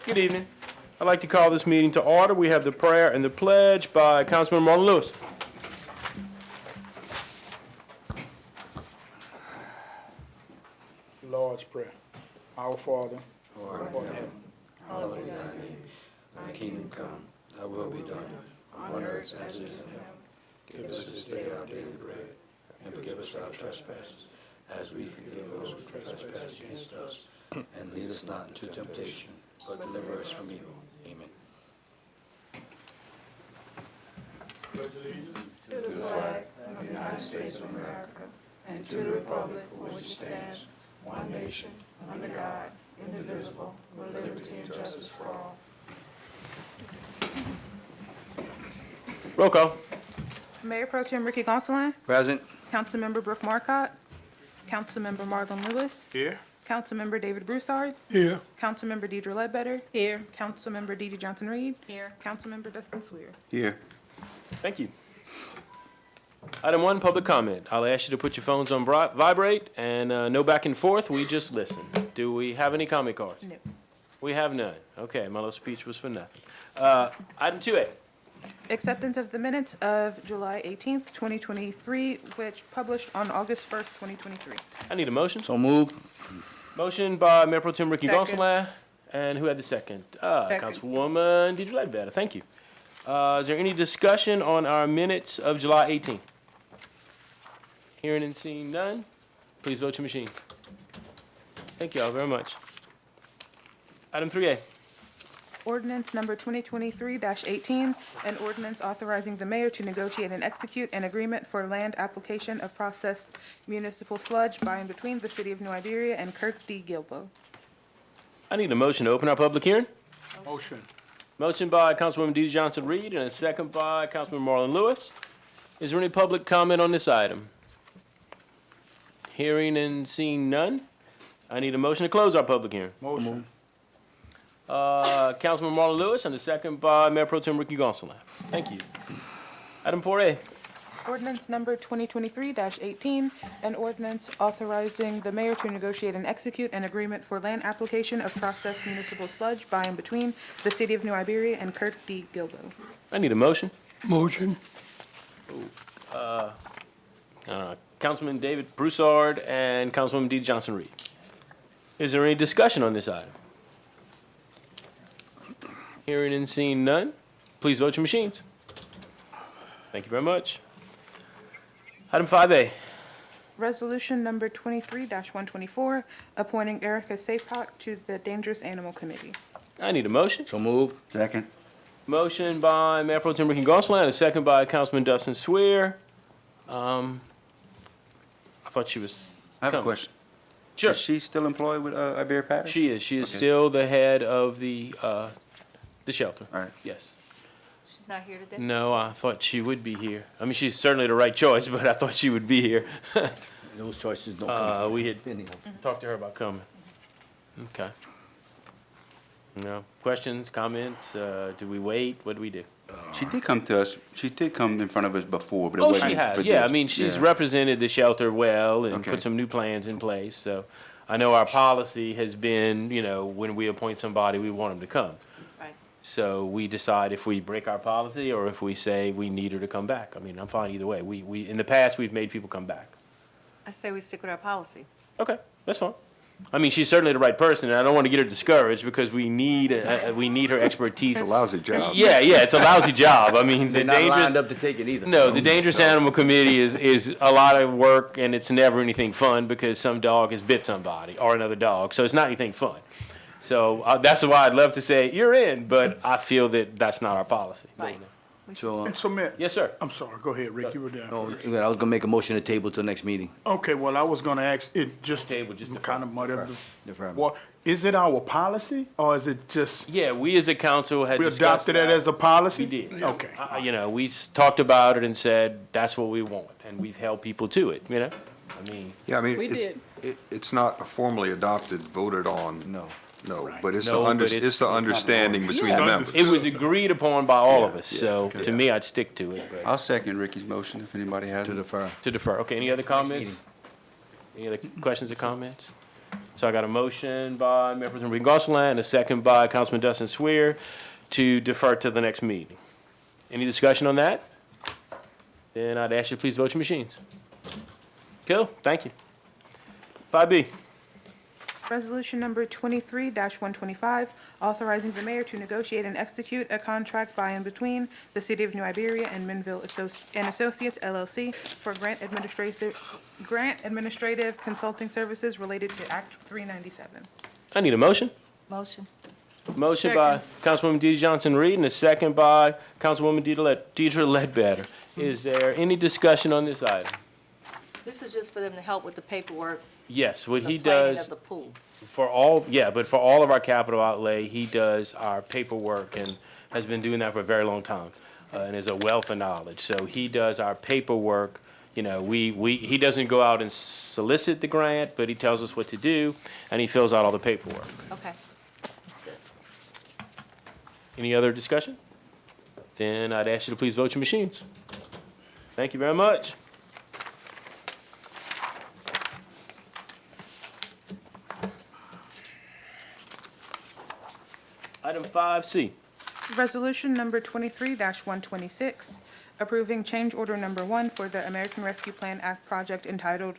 Good evening. I'd like to call this meeting to order. We have the prayer and the pledge by Councilman Marlon Lewis. Lord's Prayer. Our Father, who art in heaven, hallowed be thy name. Thy kingdom come, thy will be done, on earth as it is in heaven. Give us this day our daily bread, and forgive us our trespasses, as we forgive those who trespass against us. And lead us not into temptation, but deliver us from evil. Amen. To the flag of the United States of America, and to the republic for which it stands, one nation, under God, indivisible, with liberty and justice for all. Roll call. Mayor Pro Tem Ricky Gonsalas, Present. Councilmember Brooke Marcotte, Councilmember Marlon Lewis, here. Councilmember David Broussard, Here. Councilmember Deidre Ledbetter. Here. Councilmember DeeDee Johnson-Reed. Here. Councilmember Dustin Swear. Here. Thank you. Item 1, public comment. I'll ask you to put your phones on vibrate and no back and forth. We just listen. Do we have any comment cards? No. We have none. Okay, my little speech was for nothing. Item 2A. Acceptance of the minutes of July 18th, 2023, which published on August 1st, 2023. I need a motion. So moved. Motion by Mayor Pro Tem Ricky Second. Gonsalas. And who had the second? Second. Councilwoman Deidre Ledbetter. Thank you. Is there any discussion on our minutes of July 18th? Hearing and seeing none, please vote your machines. Thank you all very much. Item 3A. Ordinance number 2023-18, an ordinance authorizing the mayor to negotiate and execute an agreement for land application of processed municipal sludge by and between the city of New Iberia and Kirk D. Gilbo. I need a motion to open our public hearing. Motion. Motion by Councilwoman DeeDee Johnson-Reed and a second by Councilman Marlon Lewis. Is there any public comment on this item? Hearing and seeing none, I need a motion to close our public hearing. Motion. Councilman Marlon Lewis and a second by Mayor Pro Tem Ricky Gonsalas. Thank you. Item 4A. Ordinance number 2023-18, an ordinance authorizing the mayor to negotiate and execute an agreement for land application of processed municipal sludge by and between the city of New Iberia and Kirk D. Gilbo. I need a motion. Motion. Councilman David Broussard and Councilwoman DeeDee Johnson-Reed. Is there any discussion on this item? Hearing and seeing none, please vote your machines. Thank you very much. Item 5A. Resolution number 23-124, appointing Erica Safehock to the Dangerous Animal Committee. I need a motion. So moved. Second. Motion by Mayor Pro Tem Ricky Gonsalas and a second by Councilman Dustin Swear. I thought she was I have a coming. question. Sure. Is she still employed with Iberia Parish? She is. She is Okay. still the head of the shelter. All right. Yes. She's not here today? No, I thought she would be here. I mean, she's certainly the right choice, but I thought she would be here. Those choices don't come from We had any of talked to her about coming. Okay. No questions, comments? Do we wait? What do we do? She did come to us. She did come in front of us before, but it Oh, wasn't she has. for Yeah, I this. mean, she's Yeah. represented the shelter well and Okay. put some new plans in place. So I know our policy has been, when we appoint somebody, we want them to come. Right. So we decide if we break our policy or if we say we need her to come back. I mean, I'm fine either way. We in the past, we've made people come back. I say we stick with our policy. Okay, that's fine. I mean, she's certainly the right person, and I don't want to get her discouraged because we need her expertise. It's a lousy job. Yeah, it's a lousy job. I mean, They're the not lined dangerous. up to take it either. No, the Dangerous Animal Committee is a lot of work, and it's never anything fun because some dog has bit somebody or another dog, so it's not anything fun. So that's why I'd love to say you're in, but I feel that that's not our policy. Right. So, And so, Mayor, Yes, sir. I'm sorry, go ahead, Rick, you were there. no, I was gonna make a motion to table till next meeting. Okay, well, I was gonna ask, it just Table, just defer. kind of muddied Defer. Well, is it our policy, or is it just, Yeah, we as a council had we discussed adopted it that. as a policy? We did. Okay. We talked about it and said, that's what we want, and we've held people to it, I mean, Yeah, I mean, We did. it's not formally adopted, voted on, No. no, but it's No, but it's- it's the understanding between Yeah. the members. it was agreed upon by all of us, Yeah, so okay. to me, I'd stick to it. but- I'll second Ricky's motion if anybody has To it. defer. To defer. Okay, any other comments? meeting. Any other questions or comments? So I got a motion by Mayor Pro Tem Ricky Gonsalas and a second by Councilman Dustin Swear to defer to the next meeting. Any discussion on that? Then I'd ask you to please vote your machines. Cool, thank you. 5B. Resolution number 23-125, authorizing the mayor to negotiate and execute a contract by and between the City of New Iberia and Minville and Associates LLC for grant administrative consulting services related to Act 397. I need a motion. Motion. Motion by Councilwoman Dee Johnson-Reed and a second by Councilwoman Deidre Ledbetter. Is there any discussion on this item? This is just for them to help with the paperwork, Yes, what he the planning does of the pool. for all, yeah, but for all of our capital outlay, he does our paperwork and has been doing that for a very long time, and is a wealth of knowledge. So he does our paperwork. You know, he doesn't go out and solicit the grant, but he tells us what to do, and he fills out all the paperwork. Okay. That's good. Any other discussion? Then I'd ask you to please vote your machines. Thank you very much. Item 5C. Resolution number 23-126, approving change order number 1 for the American Rescue Plan Act project entitled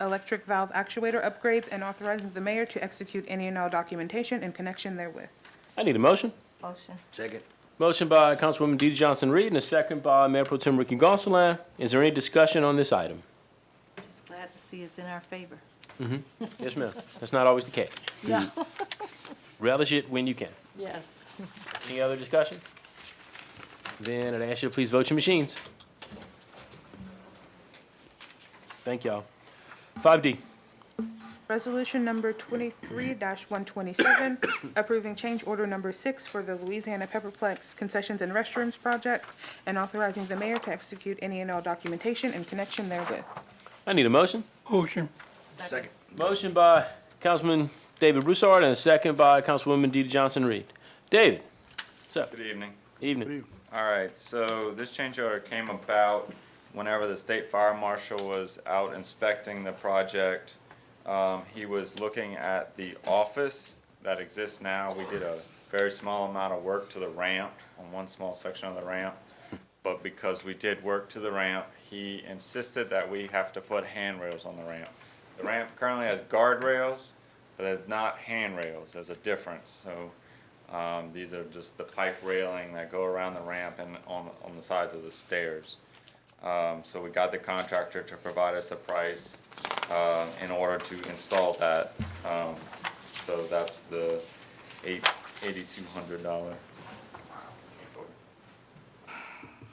Electric Valve Actuator Upgrades and authorizing the mayor to execute any and all documentation in connection therewith. I need a motion. Motion. Second. Motion by Councilwoman Dee Johnson-Reed and a second by Mayor Pro Tem Ricky Gonsalas. Is there any discussion on this item? Just glad to see it's in our favor. Yes, ma'am. That's not always the case. Yeah. Relish it when you can. Yes. Any other discussion? Then I'd ask you to please vote your machines. Thank y'all. 5D. Resolution number 23-127, approving change order number 6 for the Louisiana Pepperplex Concessions and Restrooms project and authorizing the mayor to execute any and all documentation in connection therewith. I need a motion. Motion. Second. Motion by Councilman David Broussard and a second by Councilwoman Dee Johnson-Reed. David, what's up? Good evening. Evening. All right, so this change order came about whenever the state fire marshal was out inspecting the project. He was looking at the office that exists now. We did a very small amount of work to the ramp, on one small section of the ramp. But because we did work to the ramp, he insisted that we have to put handrails on the ramp. The ramp currently has guardrails, but there's not handrails. There's a difference. So these are just the pipe railing that go around the ramp and on the sides of the stairs. So we got the contractor to provide us a price in order to install that. So that's the $8,200.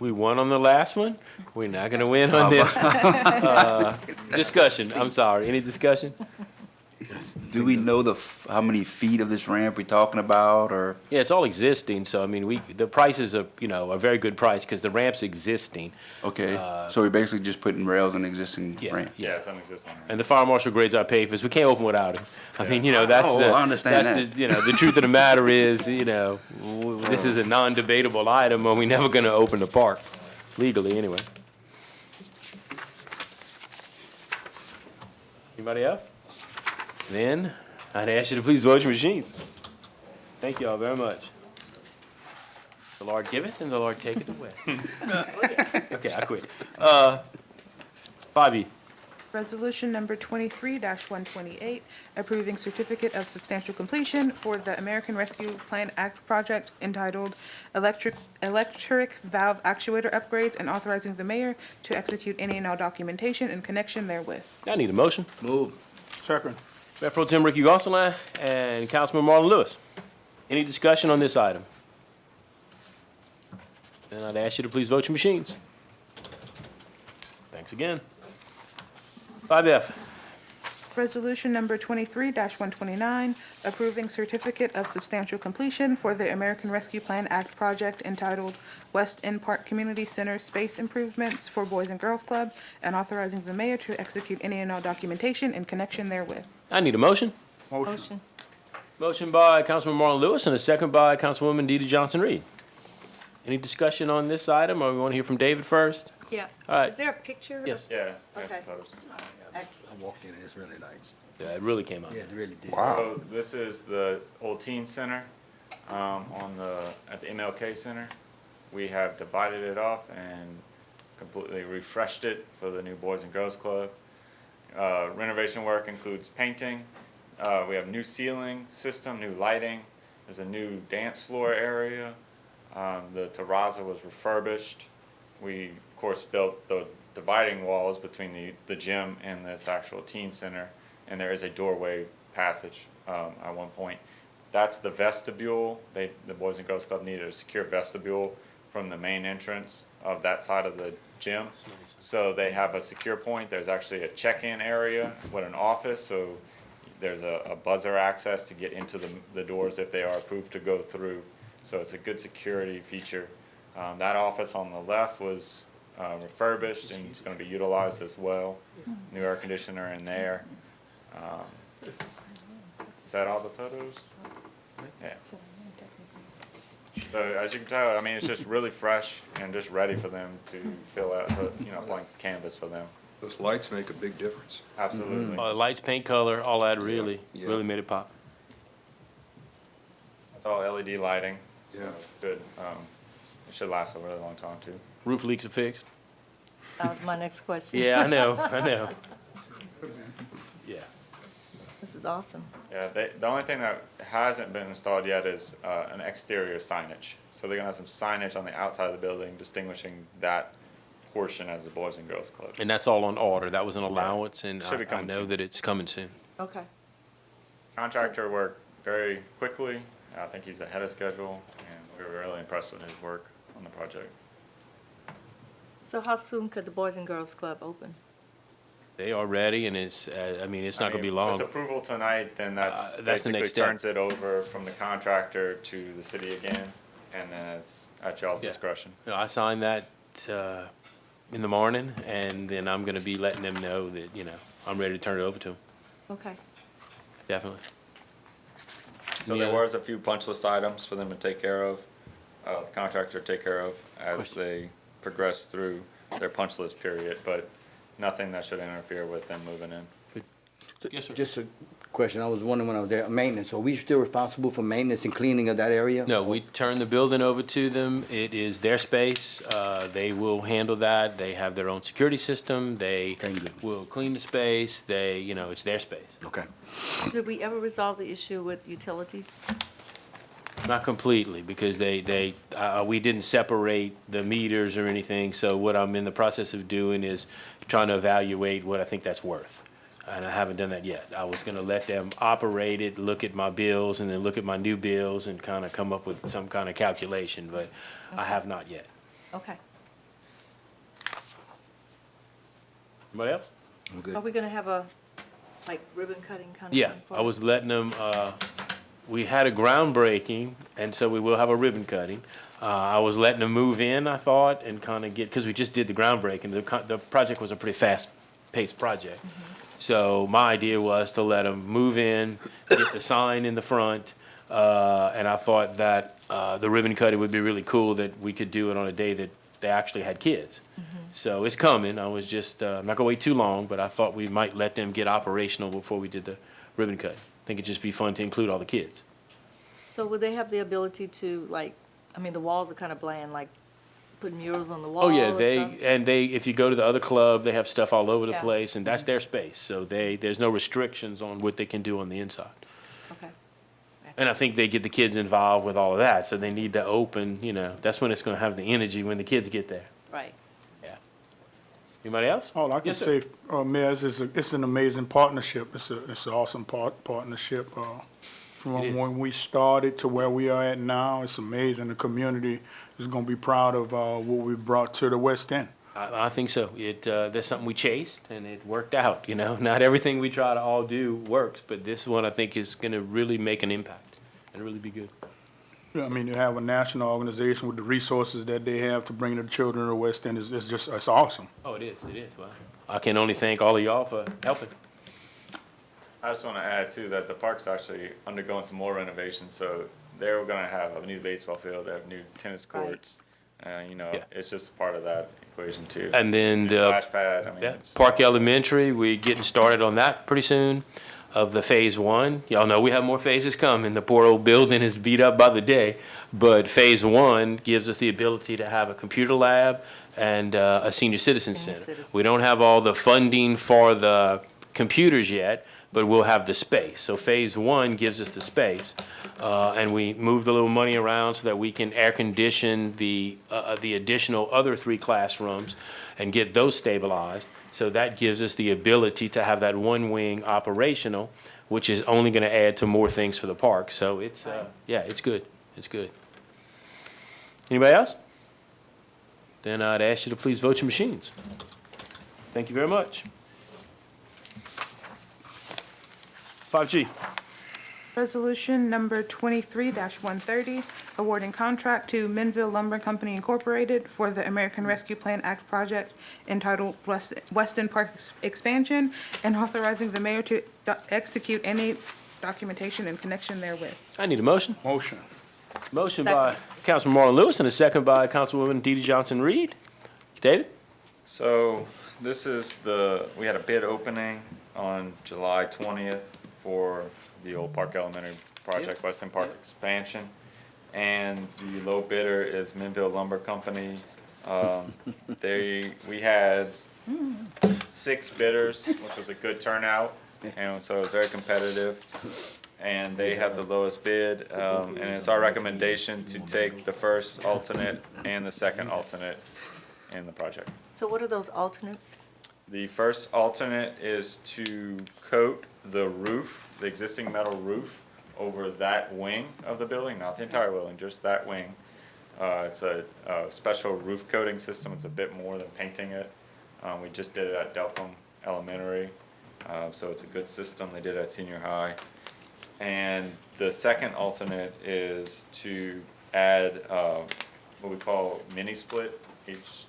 We won on the last one. We're not gonna win on this. Discussion, I'm sorry. Any discussion? Do we know how many feet of this ramp we're talking about, or? Yeah, it's all existing, so I mean, the prices are, a very good price because the ramp's existing. Okay, so we're basically just putting rails on the existing Yeah, ramp? Yeah, yeah. it's an existing ramp. And the fire marshal grades our papers. We can't open without him. I mean, that's Oh, the, I understand that's the, the truth of the matter is, this is a non-debatable item, and we're never gonna open the park, legally, anyway. Anybody else? Then, I'd ask you to please vote your machines. Thank you all very much. The Lord giveth and the Lord taketh away. Okay, I quit. 5E. Resolution number 23-128, approving certificate of substantial completion for the American Rescue Plan Act project entitled Electric Valve Actuator Upgrades and authorizing the mayor to execute any and all documentation in connection therewith. I need a motion. Move. Second. Mayor Pro Tem Ricky Gonsalas and Councilman Marlon Lewis. Any discussion on this item? Then I'd ask you to please vote your machines. Thanks again. 5F. Resolution number 23-129, approving certificate of substantial completion for the American Rescue Plan Act project entitled West End Park Community Center Space Improvements for Boys and Girls Club and authorizing the mayor to execute any and all documentation in connection therewith. I need a motion. Motion. Motion by Councilman Marlon Lewis and a second by Councilwoman Dee Johnson-Reed. Any discussion on this item, or we want to hear from David first? Yeah. All right. Is there a picture? Yes. Yeah, that's Okay. photos. Excellent. I walked in and it's really nice. Yeah, it really came out. Yeah, it really did. So this is the old teen center, at the MLK Center. We have divided it up and completely refreshed it for the new Boys and Girls Club. Renovation work includes painting. We have new ceiling system, new lighting. There's a new dance floor area. The terrazza was refurbished. We, of course, built the dividing walls between the gym and this actual teen center, and there is a doorway passage at one point. That's the vestibule. The Boys and Girls Club needed a secure vestibule from the main entrance of that side of the gym. So they have a secure point. There's actually a check-in area with an office, so there's a buzzer access to get into the doors if they are approved to go through. So it's a good security feature. That office on the left was refurbished and it's going to be utilized as well. New air conditioner in there. Is that all the photos? Yeah. So as you can tell, I mean, it's just really fresh and just ready for them to fill out, blank canvas for them. Those lights make a big difference. Absolutely. Lights, paint, color, all that really, Yeah. really made it pop. It's all LED lighting, so Yeah. it's good. It should last a really long time too. Roof leaks are fixed. That was my next question. Yeah, I know, I know. Yeah. This is awesome. Yeah, the only thing that hasn't been installed yet is an exterior signage. So they're gonna have some signage on the outside of the building distinguishing that portion as the Boys and Girls Club. And that's all on order. That was an allowance, and Should be I coming know soon. that it's coming soon. Okay. Contractor worked very quickly. I think he's ahead of schedule, and we were really impressed with his work on the project. So how soon could the Boys and Girls Club open? They are ready, and it's not gonna be long. With approval tonight, then that's That's the basically next step. turns it over from the contractor to the city again, and then it's at y'all's Yeah. discretion. I signed that in the morning, and then I'm gonna be letting them know that, I'm ready to turn it over to them, Okay. definitely. So Any there other- was a few punch list items for them to take care of, the contractor to take care of as Question. they progress through their punch list period, but nothing that should interfere with them moving in. Yes, sir. Just a question, I was wondering when I was there, maintenance, are we still responsible for maintenance and cleaning of that area? No, we turn the building over to them. It is their space. They will handle that. They have their own security system. They Okay, good. will clean the space. It's their space. Okay. Did we ever resolve the issue with utilities? Not completely, because we didn't separate the meters or anything. So what I'm in the process of doing is trying to evaluate what I think that's worth. And I haven't done that yet. I was gonna let them operate it, look at my bills, and then look at my new bills and kind of come up with some kind of calculation, but I have not yet. Okay. Anybody else? I'm Are good. we gonna have a, like, ribbon cutting kind of Yeah, thing for I was letting them, we had a groundbreaking, and so we will have a ribbon cutting. I was letting them move in, I thought, and kind of because we just did the groundbreaking. The project was a pretty fast-paced project. So my idea was to let them move in, get the sign in the front, and I thought that the ribbon cutting would be really cool, that we could do it on a day that they actually had kids. So it's coming. I was just, I'm not gonna wait too long, but I thought we might let them get operational before we did the ribbon cut. I think it'd just be fun to include all the kids. So would they have the ability to, like, I mean, the walls are kind of bland, like, put murals on the wall Oh, yeah, or something? if you go to the other club, they have stuff all over the Yeah. place, and that's their space. So there's no restrictions on what they can do on the inside. Okay. And I think they get the kids involved with all of that, so they need to open, that's when it's gonna have the energy, when the kids get there. Right. Yeah. Anybody else? all I can Yes, sir. say, Mayor, it's an amazing partnership. It's an awesome partnership. It From is. when we started to where we are at now, it's amazing. The community is gonna be proud of, what we brought to the West End. I think so. There's something we chased, and it worked out, Not everything we try to all do works, but this one I think is gonna really make an impact and really be good. Yeah, I mean, you have a national organization with the resources that they have to bring the children to the West End. It's awesome. Oh, it is, wow. I can only thank all of y'all for helping. I just want to add too that the park's actually undergoing some more renovations, so they're gonna have a new baseball field, they have new tennis Right. courts, Yeah. It's just part of that equation too. And then Your the splash pad, I mean, yeah, it's- Park Elementary, we're getting started on that pretty soon of the phase one. Y'all know we have more phases coming. The poor old building is beat up by the day. But phase one gives us the ability to have a computer lab and a senior citizen Senior center. citizen. We don't have all the funding for the computers yet, but we'll have the space. So phase one gives us the space. And we moved a little money around so that we can air condition the additional other 3 classrooms and get those stabilized. So that gives us the ability to have that one wing operational, which is only gonna add to more things for the park. So it's, yeah, it's good. It's good. Anybody else? Then I'd ask you to please vote your machines. Thank you very much. 5G. Resolution number 23-130, awarding contract to Minville Lumber Company Incorporated for the American Rescue Plan Act project entitled Weston Park Expansion, and authorizing the mayor to execute any documentation in connection therewith. I need a motion. Motion. Motion by Councilman Marlon Lewis and a second by Councilwoman DeeDee Johnson-Reed. David? So this is we had a bid opening on July 20th for the old Park Elementary project, Weston Park expansion. And the low bidder is Minville Lumber Company. We had 6 bidders, which was a good turnout, and so it was very competitive. And they had the lowest bid, and it's our recommendation to take the first alternate and the second alternate in the project. So what are those alternates? The first alternate is to coat the roof, the existing metal roof, over that wing of the building, not the entire building, just that wing. It's a special roof coating system. It's a bit more than painting it. We just did it at Delcombe Elementary, so it's a good system. They did it at senior high. And the second alternate is to add what we call mini split,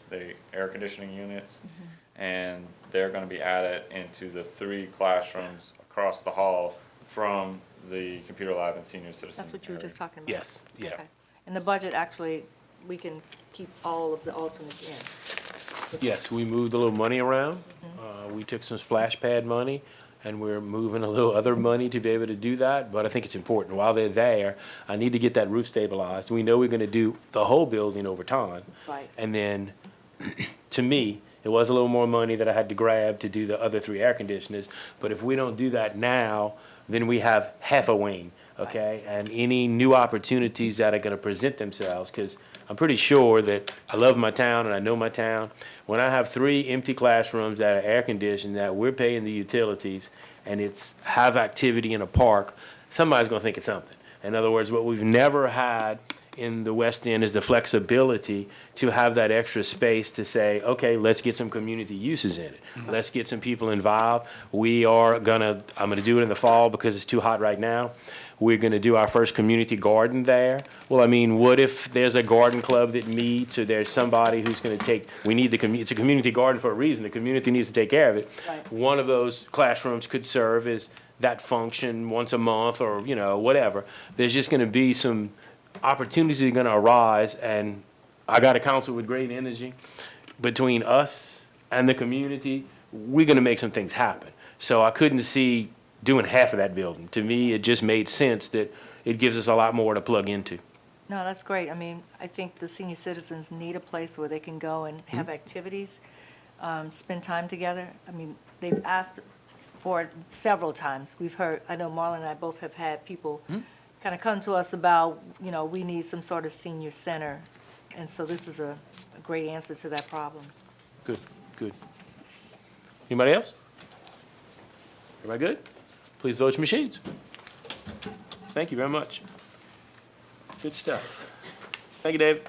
the air conditioning units. And they're gonna be added into the 3 classrooms across the hall from the computer lab and senior citizen That's what you were area. just talking about? Yes, yeah. Okay. And the budget, actually, we can keep all of the alternates in. Yes, we moved a little money around. We took some splash pad money, and we're moving a little other money to be able to do that, but I think it's important. While they're there, I need to get that roof stabilized. We know we're gonna do the whole building over time. Right. And then, to me, it was a little more money that I had to grab to do the other 3 air conditioners, but if we don't do that now, then we have half a wing, okay? And any new opportunities that are gonna present themselves, because I'm pretty sure that I love my town and I know my town. When I have 3 empty classrooms that are air conditioned, that we're paying the utilities, and it's have activity in a park, somebody's gonna think of something. In other words, what we've never had in the West End is the flexibility to have that extra space to say, okay, let's get some community uses in it. Let's get some people involved. I'm gonna do it in the fall because it's too hot right now. We're gonna do our first community garden there. Well, I mean, what if there's a garden club that meets, or there's somebody who's gonna it's a community garden for a reason. The community needs to take care of it. Right. One of those classrooms could serve as that function once a month, or, whatever. There's just gonna be some opportunities are gonna arise, and I got a council with great energy. Between us and the community, we're gonna make some things happen. So I couldn't see doing half of that building. To me, it just made sense that it gives us a lot more to plug into. No, that's great. I mean, I think the senior citizens need a place where they can go and have activities, spend time together. I mean, they've asked for it several times. We've heard, I know Marlon and I both have had people kind of come to us about, we need some sort of senior center. And so this is a great answer to that problem. Good, good. Anybody else? Everybody good? Please vote your machines. Thank you very much. Good stuff. Thank you, David.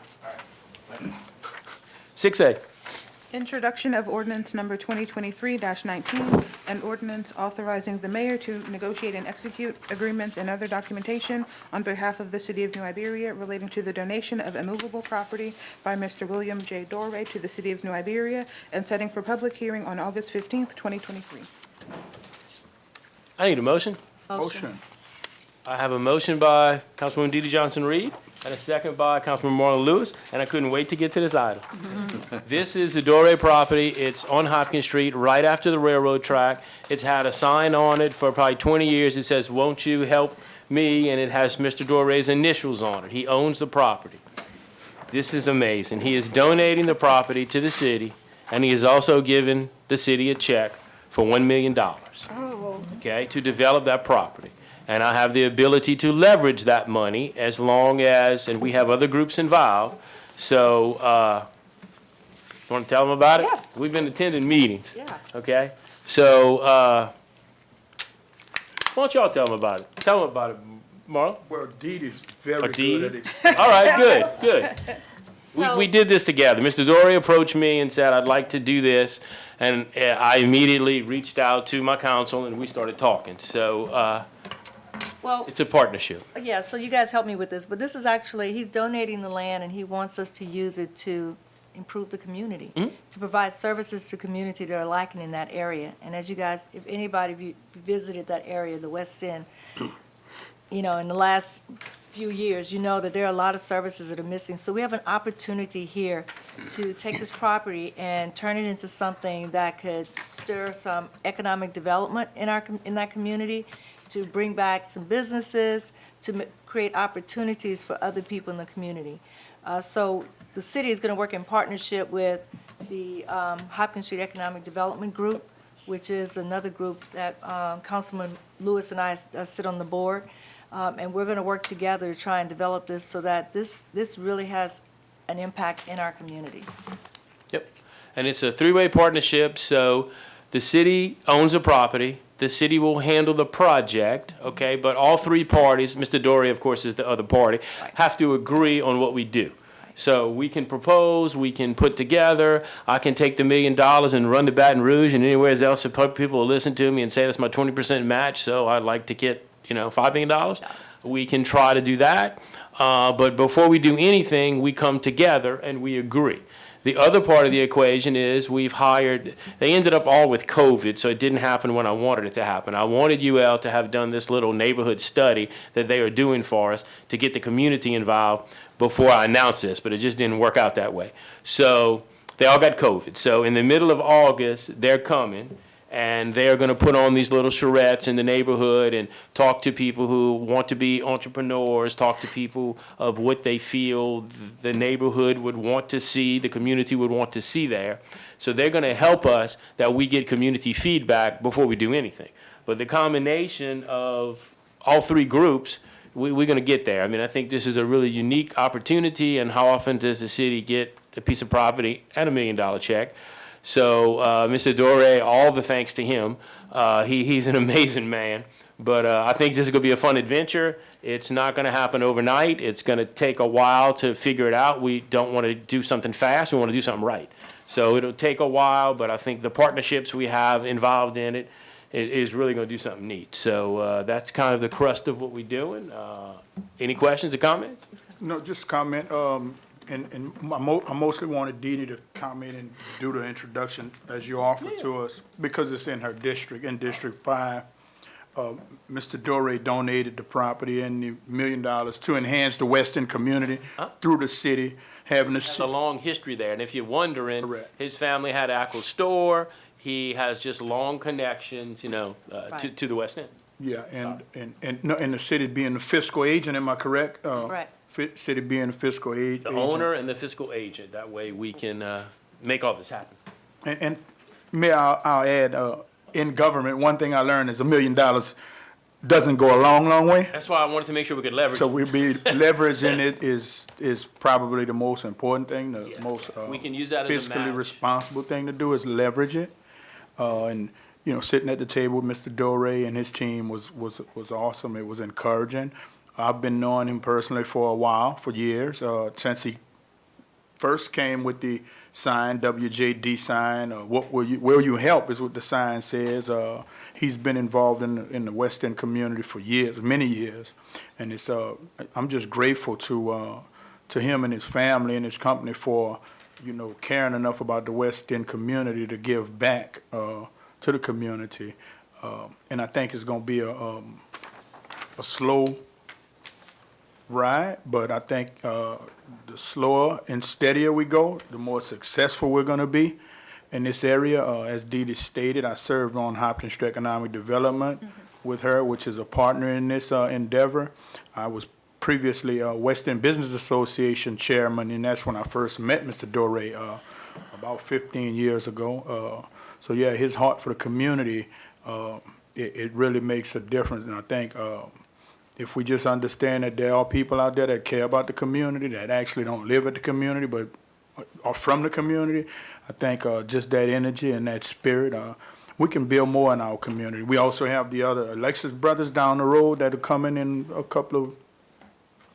6A. Introduction of ordinance number 2023-19, an ordinance authorizing the mayor to negotiate and execute agreements and other documentation on behalf of the city of New Iberia relating to the donation of immovable property by Mr. William J. Dorway to the city of New Iberia, and setting for public hearing on August 15th, 2023. I need a motion. Motion. I have a motion by Councilwoman DeeDee Johnson-Reed and a second by Councilman Marlon Lewis, and I couldn't wait to get to this item. This is the Dore property. It's on Hopkins Street, right after the railroad track. It's had a sign on it for probably 20 years. It says, "Won't you help me?" And it has Mr. Dore's initials on it. He owns the property. This is amazing. He is donating the property to the city, and he has also given the city a check for $1 million, okay, to develop that property. And I have the ability to leverage that money as long as, and we have other groups involved. So, want to tell them about it? Yes. We've been attending meetings, Yeah. okay? So, why don't y'all tell them about it? Tell them about it, Marlon. Well, Dee Dee's very Dee good Dee? at it. All right, good, good. So- We did this together. Mr. Dore approached me and said, "I'd like to do this." And I immediately reached out to my council and we started talking. So, Well, it's a partnership. yeah, so you guys help me with this, but this is actually, he's donating the land and he wants us to use it to improve the community, to provide services to community that are lacking in that area. And as you guys, if anybody of you visited that area, the West End, you know, in the last few years, you know that there are a lot of services that are missing. So we have an opportunity here to take this property and turn it into something that could stir some economic development in that community, to bring back some businesses, to create opportunities for other people in the community. So the city is going to work in partnership with the Hopkins Street Economic Development Group, which is another group that Councilman Lewis and I sit on the board. And we're going to work together to try and develop this so that this really has an impact in our community. Yep. And it's a three-way partnership, so the city owns the property, the city will handle the project, okay? But all three parties, Mr. Dore, of course, is the other party, have to agree on what we do. So we can propose, we can put together, I can take the $1 million and run to Baton Rouge and anywhere else, and people will listen to me and say that's my 20% match, so I'd like to get, $5 million. We can try to do that, but before we do anything, we come together and we agree. The other part of the equation is we've hired, they ended up all with COVID, so it didn't happen when I wanted it to happen. I wanted UL to have done this little neighborhood study that they are doing for us to get the community involved before I announced this, but it just didn't work out that way. So they all got COVID. So in the middle of August, they're coming, and they're going to put on these little charrettes in the neighborhood and talk to people who want to be entrepreneurs, talk to people of what they feel the neighborhood would want to see, the community would want to see there. So they're going to help us that we get community feedback before we do anything. But the combination of all three groups, we're going to get there. I mean, I think this is a really unique opportunity, and how often does the city get a piece of property and $1 million check? So, Mr. Dore, all the thanks to him. He's an amazing man. But I think this is going to be a fun adventure. It's not going to happen overnight. It's going to take a while to figure it out. We don't want to do something fast. We want to do something right. So it'll take a while, but I think the partnerships we have involved in it is really going to do something neat. So that's kind of the crust of what we're doing. Any questions or comments? No, just comment, and I mostly wanted Dee Dee to comment and do the introduction as you offered to us, because it's in her district, in District 5. Mr. Dore donated the property and the $1 million to enhance the Western community through the city, having the There's a long history there, and if you're wondering, Correct. his family had an Apple store. He has just long connections, Right. to the West End. Yeah, and the city being the fiscal agent, am I correct? Right. City being the fiscal agent. The owner and the fiscal agent, that way we can make all this happen. And may I'll add, in government, one thing I learned is $1 million doesn't go a long way. That's why I wanted to make sure we could leverage. So we be leveraging it is probably the most important thing, the most We can use that as a fiscally match. responsible thing to do is leverage it. And sitting at the table with Mr. Dore and his team was awesome. It was encouraging. I've been knowing him personally for a while, for years, since he first came with the sign, WJD sign, what will you help is what the sign says. He's been involved in the West End community for years, many years, and it's I'm just grateful to him and his family and his company for caring enough about the West End community to give back to the community, and I think it's going to be a slow ride, but I think the slower and steadier we go, the more successful we're going to be in this area. As Dee Dee stated, I served on Hopkins Street Economic Development with her, which is a partner in this endeavor. I was previously West End Business Association chairman, and that's when I first met Mr. Doré about 15 years ago. So yeah, his heart for the community, it really makes a difference, and I think if we just understand that there are people out there that care about the community, that actually don't live at the community, but are from the community, I think just that energy and that spirit, we can build more in our community. We also have the other Alexis brothers down the road that are coming in a couple of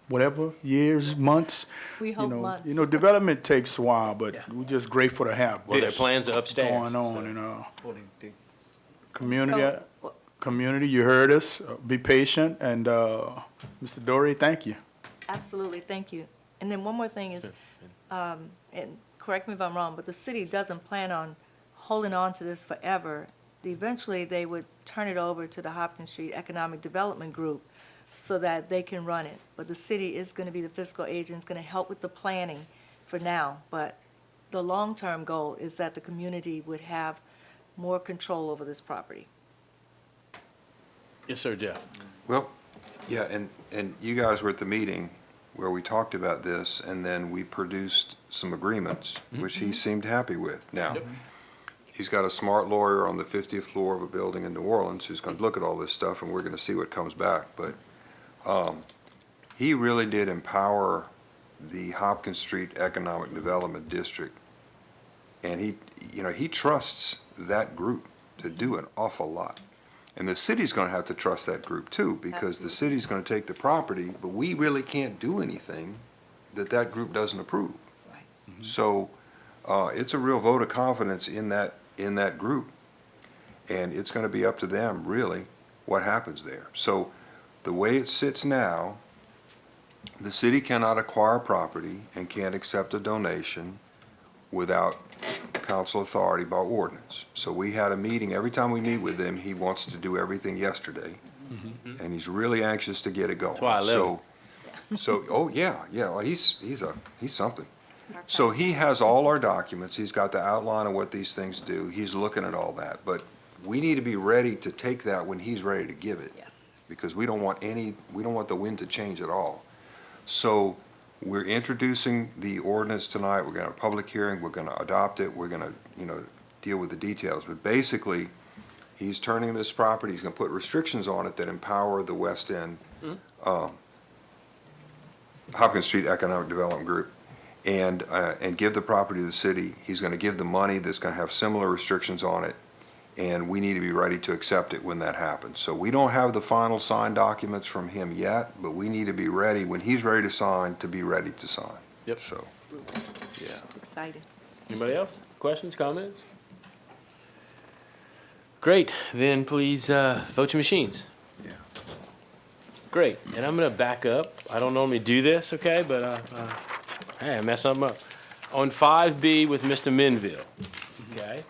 whatever, years, months. We hope months. You know, development takes a while, but we're just grateful to have Well, their this plans are upstairs. going on. so- And community, So, community, you heard us. Be patient, and Mr. Doré, thank you. Absolutely, thank you. And then one more thing is, and correct me if I'm wrong, but the city doesn't plan on holding on to this forever. Eventually, they would turn it over to the Hopkins Street Economic Development Group so that they can run it. But the city is going to be the fiscal agent, is going to help with the planning for now. But the long-term goal is that the community would have more control over this property. Yes, sir, Jeff. Well, yeah, and you guys were at the meeting where we talked about this, and then we produced some agreements, which he seemed happy with. Now, he's got a smart lawyer on the 50th floor of a building in New Orleans who's going to look at all this stuff, and we're going to see what comes back. But he really did empower the Hopkins Street Economic Development District, and he trusts that group to do an awful lot. And the city's going to have to trust that group too, because the city's going to take the property, but we really can't do anything that group doesn't approve. Right. So it's a real vote of confidence in that group, and it's going to be up to them really what happens there. So the way it sits now, the city cannot acquire property and can't accept a donation without council authority by ordinance. So we had a meeting, every time we meet with him, he wants to do everything yesterday, and he's really anxious to get it going. That's why I love So, oh, yeah, well, he's something. So he has all our documents, he's got the outline of what these things do, he's looking at all that, but we need to be ready to take that when he's ready to give it. Yes. Because we don't want the wind to change at all. So we're introducing the ordinance tonight, we're gonna have a public hearing, we're gonna adopt it, we're gonna, deal with the details. But basically, he's turning this property, he's gonna put restrictions on it that empower the West End, Hopkins Street Economic Development Group, and give the property to the city. He's gonna give the money that's gonna have similar restrictions on it, and we need to be ready to accept it when that happens. So we don't have the final signed documents from him yet, but we need to be ready, when he's ready to sign, to be ready to sign. Yep. So, yeah. It's exciting. Anybody else? Questions, comments? Great, then please vote your machines. Yeah. Great, and I'm gonna back up. I don't normally do this, okay, but hey, I messed something up. On 5B with Mr. Menville, okay?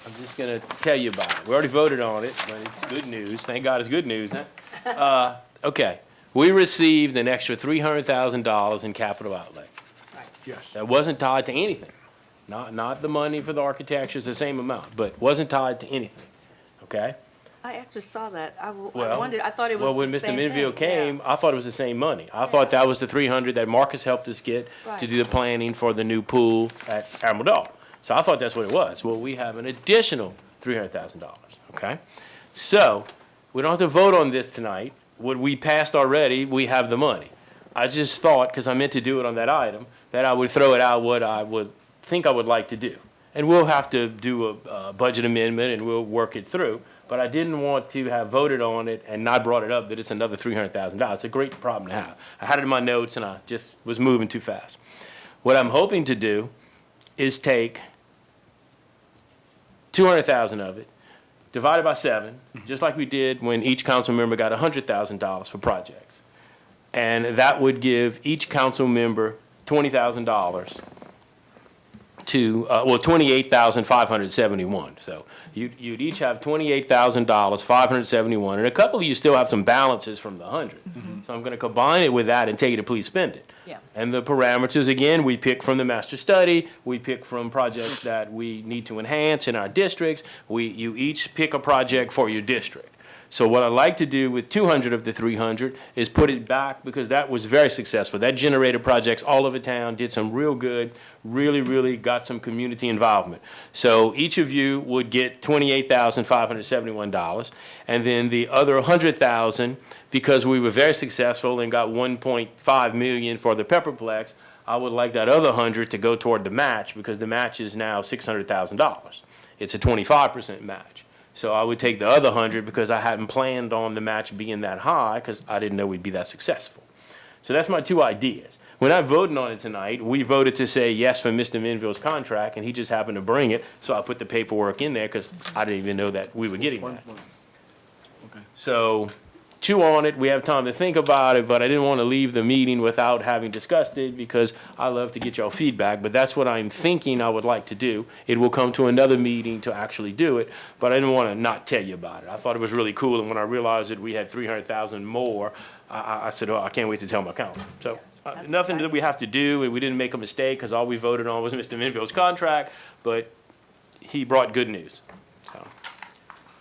I'm just gonna tell you about it. We already voted on it, but it's good news. Thank God it's good news, huh? Okay, we received an extra $300,000 in capital outlay. Yes. That wasn't tied to anything. Not the money for the architecture, it's the same amount, but wasn't tied to anything, okay? I actually saw that. I Well, wondered, I thought it was Well, when the Mr. same Menville thing. Yeah. came, I thought it was the same money. I thought that was the 300 that Marcus helped us get to Right. do the planning for the new pool at Admiral Dog. So I thought that's what it was. Well, we have an additional $300,000, okay? So, we don't have to vote on this tonight. What we passed already, we have the money. I just thought, because I meant to do it on that item, that I would throw it out what I would think I would like to do. And we'll have to do a budget amendment and we'll work it through. But I didn't want to have voted on it and not brought it up that it's another $300,000. It's a great problem to have. I had it in my notes and I just was moving too fast. What I'm hoping to do is take 200,000 of it, divide it by 7, just like we did when each council member got $100,000 for projects. And that would give each council member $20,000 to, 28,571. So you'd each have $28,000, 571, and a couple of you still have some balances from the 100. So I'm gonna combine it with that and tell you to please spend it. Yeah. And the parameters, again, we pick from the master study, we pick from projects that we need to enhance in our districts. You each pick a project for your district. So what I'd like to do with 200 of the 300 is put it back, because that was very successful. That generated projects all over town, did some real good, really got some community involvement. So each of you would get $28,571, and then the other 100,000, because we were very successful and got 1.5 million for the Pepperplex, I would like that other 100 to go toward the match, because the match is now $600,000. It's a 25% match. So I would take the other 100, because I hadn't planned on the match being that high, because I didn't know we'd be that successful. So that's my two ideas. We're not voting on it tonight. We voted to say yes for Mr. Minville's contract, and he just happened to bring it, so I put the paperwork in there, because I didn't even know that we were getting that. So chew on it, we have time to think about it, but I didn't want to leave the meeting without having discussed it, because I love to get y'all feedback, but that's what I'm thinking I would like to do. It will come to another meeting to actually do it, but I didn't want to not tell you about it. I thought it was really cool, and when I realized that we had 300,000 more, I said, oh, I can't wait to tell my council. So That's nothing that exciting. we have to do, and we didn't make a mistake, because all we voted on was Mr. Minville's contract, but he brought good news. So,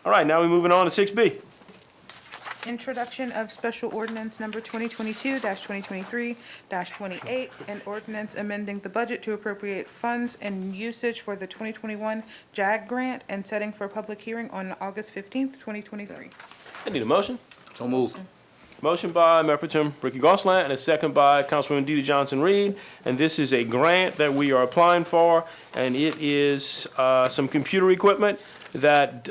all right, now we're moving on to 6B. Introduction of special ordinance number 2022-2023-28, an ordinance amending the budget to appropriate funds and usage for the 2021 JAG grant and setting for a public hearing on August 15th, 2023. I need a motion. So moved. Motion by Mayor Pro Tem Ricky Gonsalas and a second by Councilwoman DeeDee Johnson-Reed. And this is a grant that we are applying for, and it is some computer equipment that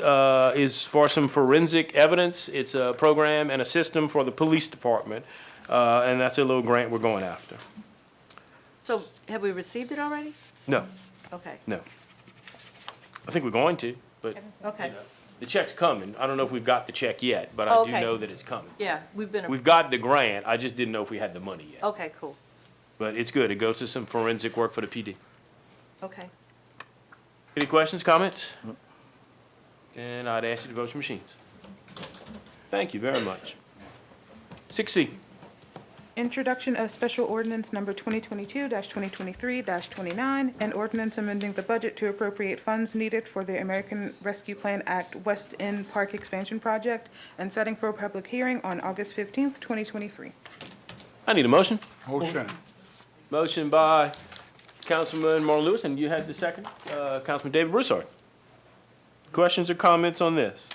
is for some forensic evidence. It's a program and a system for the police department, and that's a little grant we're going after. So have we received it already? No, Okay, no. I think we're going to, but okay. the check's coming. I don't know if we've got the check yet, but I do Okay. know that it's coming. Yeah, we've been, We've got the grant, I just didn't know if we had the money yet. okay, cool. But it's good, it goes to some forensic work for the PD. Okay. Any questions, comments? And I'd ask you to vote your machines. Thank you very much. 6C. Introduction of special ordinance number 2022-2023-29, an ordinance amending the budget to appropriate funds needed for the American Rescue Plan Act West End Park Expansion Project and setting for a public hearing on August 15th, 2023. I need a motion. Motion. Motion by Councilman Marlon Lewis, and you had the second, Councilman David Broussard. Questions or comments on this?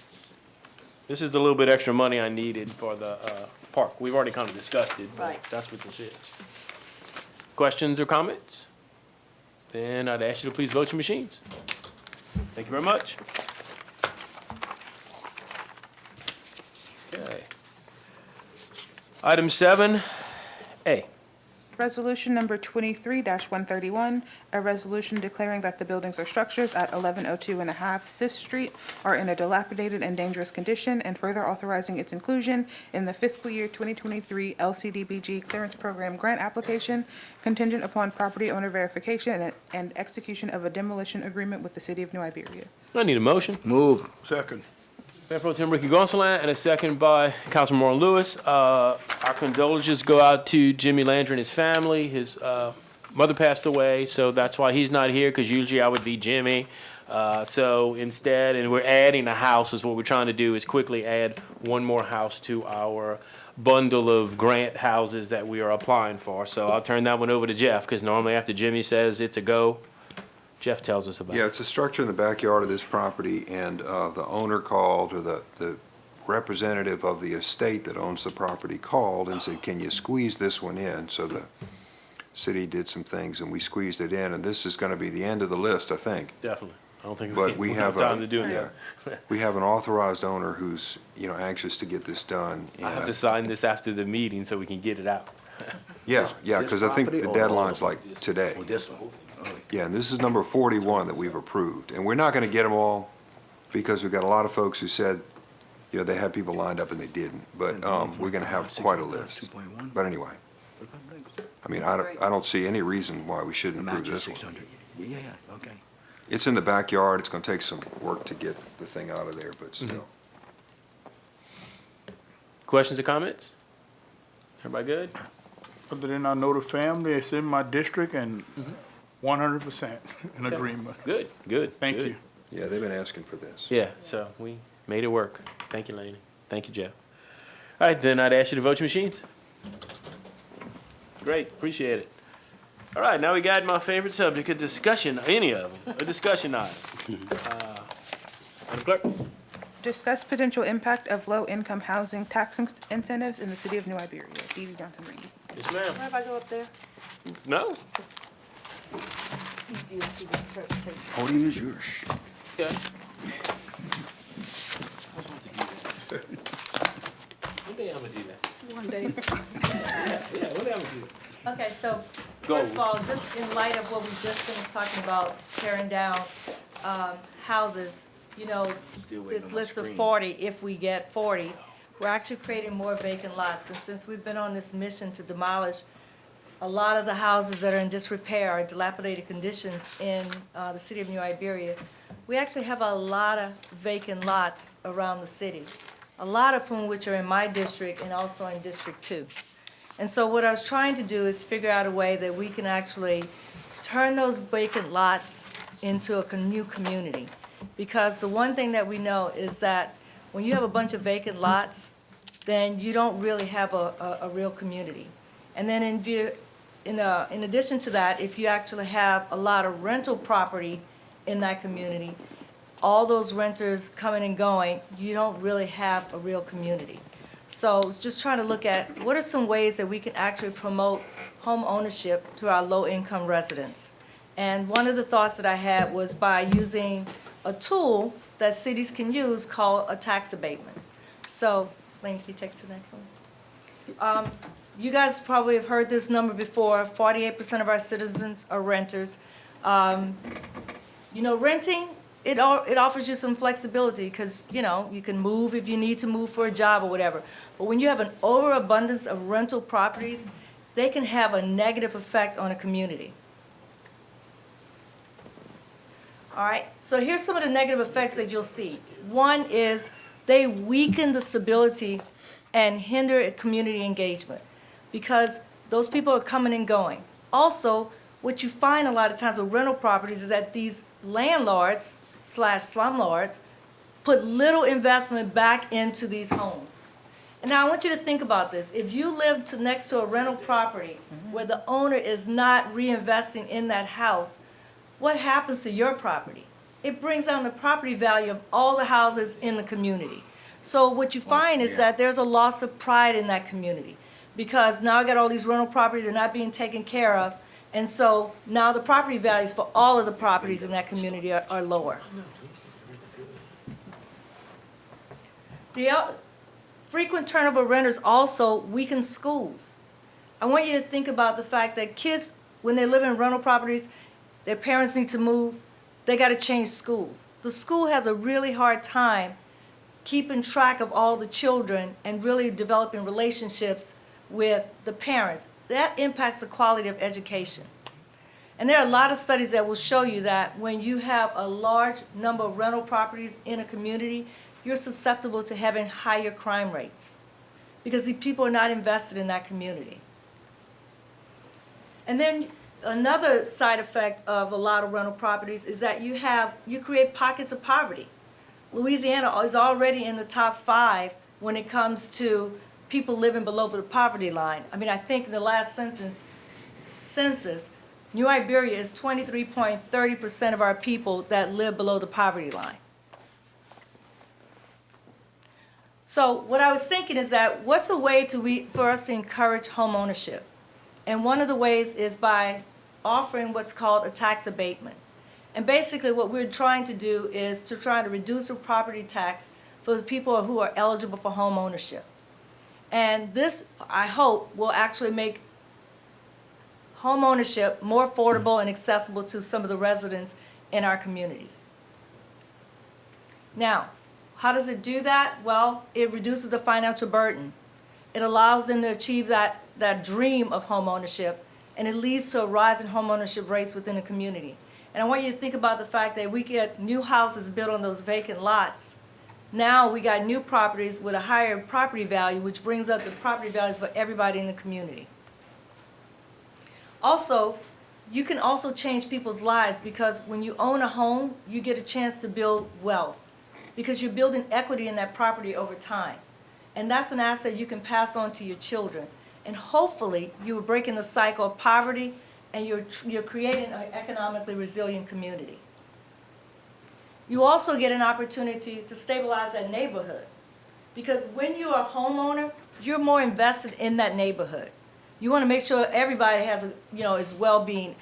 This is the little bit extra money I needed for the park. We've already kind of discussed it, but Right. that's what this is. Questions or comments? Then I'd ask you to please vote your machines. Thank you very much. Okay. Item 7A. Resolution number 23-131, a resolution declaring that the buildings or structures at 1102 and a half 6th Street are in a dilapidated and dangerous condition, and further authorizing its inclusion in the fiscal year 2023 LCDBG Clearance Program grant application contingent upon property owner verification and execution of a demolition agreement with the city of New Iberia. I need a motion. Move. Second. Mayor Pro Tem Ricky Gonsalas, and a second by Councilman Marlon Lewis. Our condolences go out to Jimmy Landry and his family. His mother passed away, so that's why he's not here, because usually I would be Jimmy. So instead, and we're adding a house, is what we're trying to do, is quickly add one more house to our bundle of grant houses that we are applying for. So I'll turn that one over to Jeff, because normally after Jimmy says it's a go, Jeff tells us about it. Yeah, it's a structure in the backyard of this property, and the owner called, or the representative of the estate that owns the property called and said, can you squeeze this one in? So the city did some things, and we squeezed it in, and this is gonna be the end of the list, I think. Definitely. I don't think But we we'll have time to do it. yeah, we have an authorized owner who's, anxious to get this done. I have and to sign this after the meeting so we can get it out. Yeah, because I think the deadline's like today. Oh, this one. Yeah, and this is number 41 that we've approved. And we're not going to get them all, because we've got a lot of folks who said, they had people lined up and they didn't. But we're going to have quite a list. But anyway, I mean, I don't see any reason why we shouldn't approve this one. Yeah, okay. It's in the backyard. It's gonna take some work to get the thing out of there, but still. Questions or comments? Everybody good? Other than I know the family, it's in my district and 100% in agreement. Good, good. Thank good. you. Yeah, they've been asking for this. Yeah, so we made it work. Thank you, Laney. Thank you, Jeff. All right, then I'd ask you to vote your machines. Great, appreciate it. All right, now we got my favorite subject, a discussion, any of them, a discussion item. Madam Clerk? Discuss potential impact of low-income housing tax incentives in the city of New Iberia. Dee Dee Johnson-Reed. Yes, ma'am. Where if I go up there? No? Easier to see the presentation. Podium is yours. Okay. One day I'm gonna do that. One day. Yeah, one day I'm gonna do that. Okay, so Go. first of all, just in light of what we just finished talking about, tearing down houses, you know, Still waiting this on my list of screen. 40, if we get 40, we're actually creating more vacant lots. And since we've been on this mission to demolish a lot of the houses that are in disrepair or dilapidated conditions in the city of New Iberia, we actually have a lot of vacant lots around the city, a lot of whom which are in my district and also in District 2. And so what I was trying to do is figure out a way that we can actually turn those vacant lots into a new community. Because the one thing that we know is that when you have a bunch of vacant lots, then you don't really have a real community. And then in addition to that, if you actually have a lot of rental property in that community, all those renters coming and going, you don't really have a real community. So I was just trying to look at what are some ways that we can actually promote home ownership to our low-income residents. And one of the thoughts that I had was by using a tool that cities can use called a tax abatement. So, Lane, can you take it to the next one? You guys probably have heard this number before, 48% of our citizens are renters. You know, renting, it offers you some flexibility because, you know, you can move if you need to move for a job or whatever. But when you have an overabundance of rental properties, they can have a negative effect on a community. All right, so here's some of the negative effects that you'll see. One is they weaken the stability and hinder community engagement because those people are coming and going. Also, what you find a lot of times with rental properties is that these landlords / slumlords put little investment back into these homes. And now I want you to think about this. If you live next to a rental property where the owner is not reinvesting in that house, what happens to your property? It brings down the property value of all the houses in the community. So what you find is that there's a loss of pride in that community because now I got all these rental properties that are not being taken care of, and so now the property values for all of the properties in that community are lower. The frequent turnover of renters also weakens schools. I want you to think about the fact that kids, when they live in rental properties, their parents need to move, they got to change schools. The school has a really hard time keeping track of all the children and really developing relationships with the parents. That impacts the quality of education. And there are a lot of studies that will show you that when you have a large number of rental properties in a community, you're susceptible to having higher crime rates because the people are not invested in that community. And then another side effect of a lot of rental properties is that you create pockets of poverty. Louisiana is already in the top 5 when it comes to people living below the poverty line. I mean, I think in the last census, New Iberia is 23.30% of our people that live below the poverty line. So what I was thinking is that what's a way for us to encourage home ownership? And one of the ways is by offering what's called a tax abatement. And basically what we're trying to do is to try to reduce the property tax for the people who are eligible for home ownership. And this, I hope, will actually make home ownership more affordable and accessible to some of the residents in our communities. Now, how does it do that? Well, it reduces the financial burden. It allows them to achieve that dream of home ownership, and it leads to a rise in home ownership rates within the community. And I want you to think about the fact that we get new houses built on those vacant lots. Now we got new properties with a higher property value, which brings up the property values for everybody in the community. Also, you can also change people's lives, because when you own a home, you get a chance to build wealth, because you're building equity in that property over time. And that's an asset you can pass on to your children. And hopefully, you're breaking the cycle of poverty, and you're creating an economically resilient community. You also get an opportunity to stabilize that neighborhood, because when you're a homeowner, you're more invested in that neighborhood. You want to make sure everybody has, is well-being.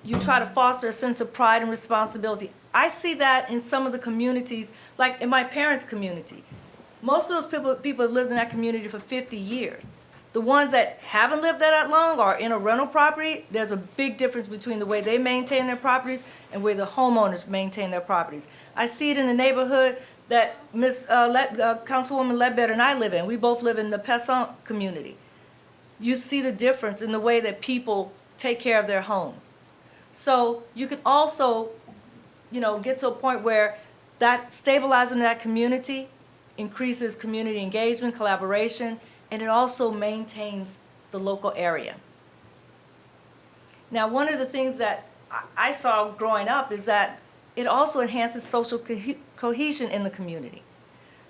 You try to foster a sense of pride and responsibility. I see that in some of the communities, like in my parents' community. Most of those people have lived in that community for 50 years. The ones that haven't lived there that long or in a rental property, there's a big difference between the way they maintain their properties and where the homeowners maintain their properties. I see it in the neighborhood that Councilwoman Ledbetter and I live in. We both live in the Pesson community. You see the difference in the way that people take care of their homes. So you can also, get to a point where that stabilizing that community increases community engagement, collaboration, and it also maintains the local area. Now, one of the things that I saw growing up is that it also enhances social cohesion in the community.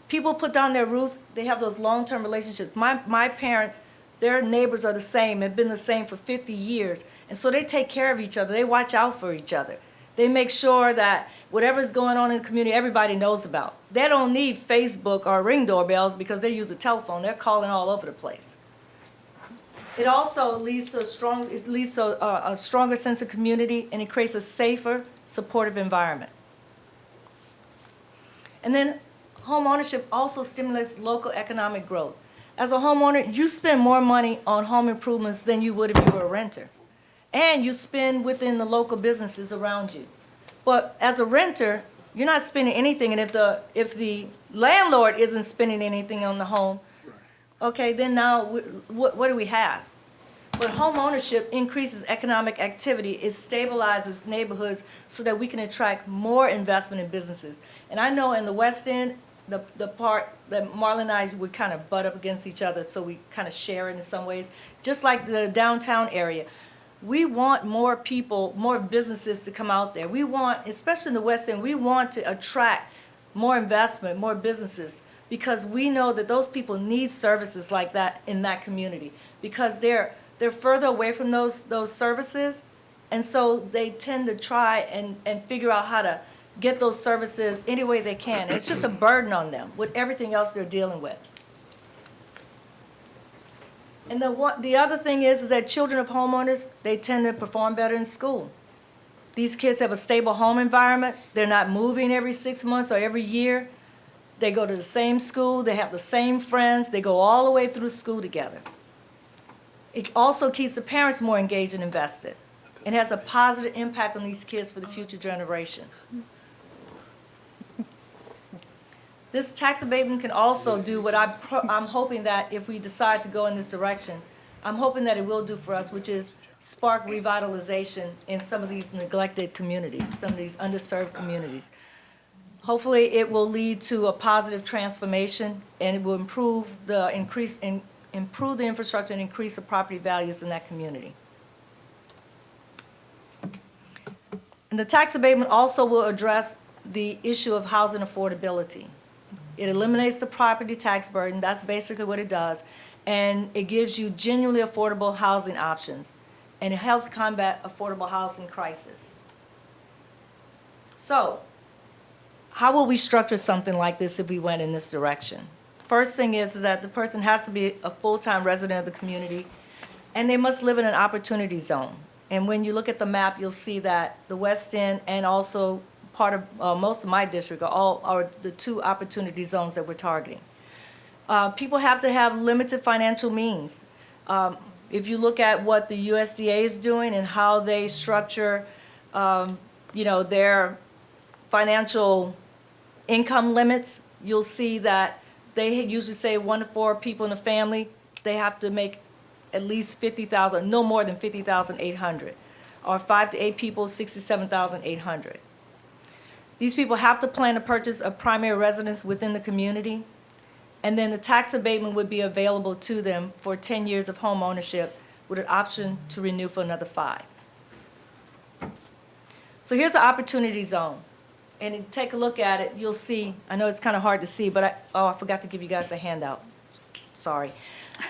People put down their roots, they have those long-term relationships. My parents, their neighbors are the same, have been the same for 50 years, and so they take care of each other, they watch out for each other. They make sure that whatever's going on in the community, everybody knows about. They don't need Facebook or Ring doorbells because they use a telephone. They're calling all over the place. It also leads to a stronger sense of community, and it creates a safer, supportive environment. And then home ownership also stimulates local economic growth. As a homeowner, you spend more money on home improvements than you would if you were a renter. And you spend within the local businesses around you. But as a renter, you're not spending anything, and if the landlord isn't spending anything on the home, okay, then now what do we have? But home ownership increases economic activity. It stabilizes neighborhoods so that we can attract more investment in businesses. And I know in the West End, the part that Marlon and I would kind of butt up against each other, so we kind of share it in some ways, just like the downtown area. We want more people, more businesses to come out there. We want, especially in the West End, we want to attract more investment, more businesses, because we know that those people need services like that in that community, because they're further away from those services, and so they tend to try and figure out how to get those services any way they can. It's just a burden on them with everything else they're dealing with. And the other thing is that children of homeowners, they tend to perform better in school. These kids have a stable home environment. They're not moving every 6 months or every year. They go to the same school. They have the same friends. They go all the way through school together. It also keeps the parents more engaged and invested. It has a positive impact on these kids for the future generation. This tax abatement can also do what I'm hoping that if we decide to go in this direction, I'm hoping that it will do for us, which is spark revitalization in some of these neglected communities, some of these underserved communities. Hopefully, it will lead to a positive transformation, and it will improve the infrastructure and increase the property values in that community. And the tax abatement also will address the issue of housing affordability. It eliminates the property tax burden, that's basically what it does, and it gives you genuinely affordable housing options, and it helps combat affordable housing crisis. So, how will we structure something like this if we went in this direction? First thing is that the person has to be a full-time resident of the community, and they must live in an opportunity zone. And when you look at the map, you'll see that the West End and also part of most of my district are the two opportunity zones that we're targeting. People have to have limited financial means. If you look at what the USDA is doing and how they structure, their financial income limits, you'll see that they usually say 1 to 4 people in a family, they have to make at least $50,000, no more than $50,800. or 5 to 8 people, 67,800. These people have to plan to purchase a primary residence within the community, and then the tax abatement would be available to them for 10 years of home ownership with an option to renew for another 5. So here's the opportunity zone. And you take a look at it, you'll see, I know it's kind of hard to see, but I forgot to give you guys the handout. Sorry.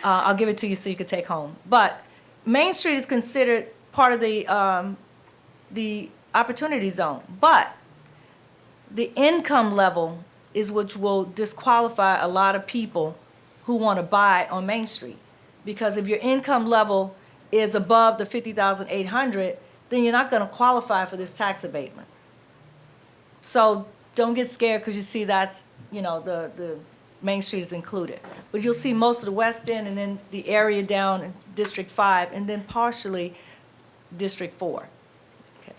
I'll give it to you so you can take home. But Main Street is considered part of the opportunity zone. But the income level is which will disqualify a lot of people who want to buy on Main Street. Because if your income level is above the 50,800, then you're not going to qualify for this tax abatement. So don't get scared because you see that's, the Main Street is included. But you'll see most of the West End and then the area down in District 5 and then partially District 4. Okay.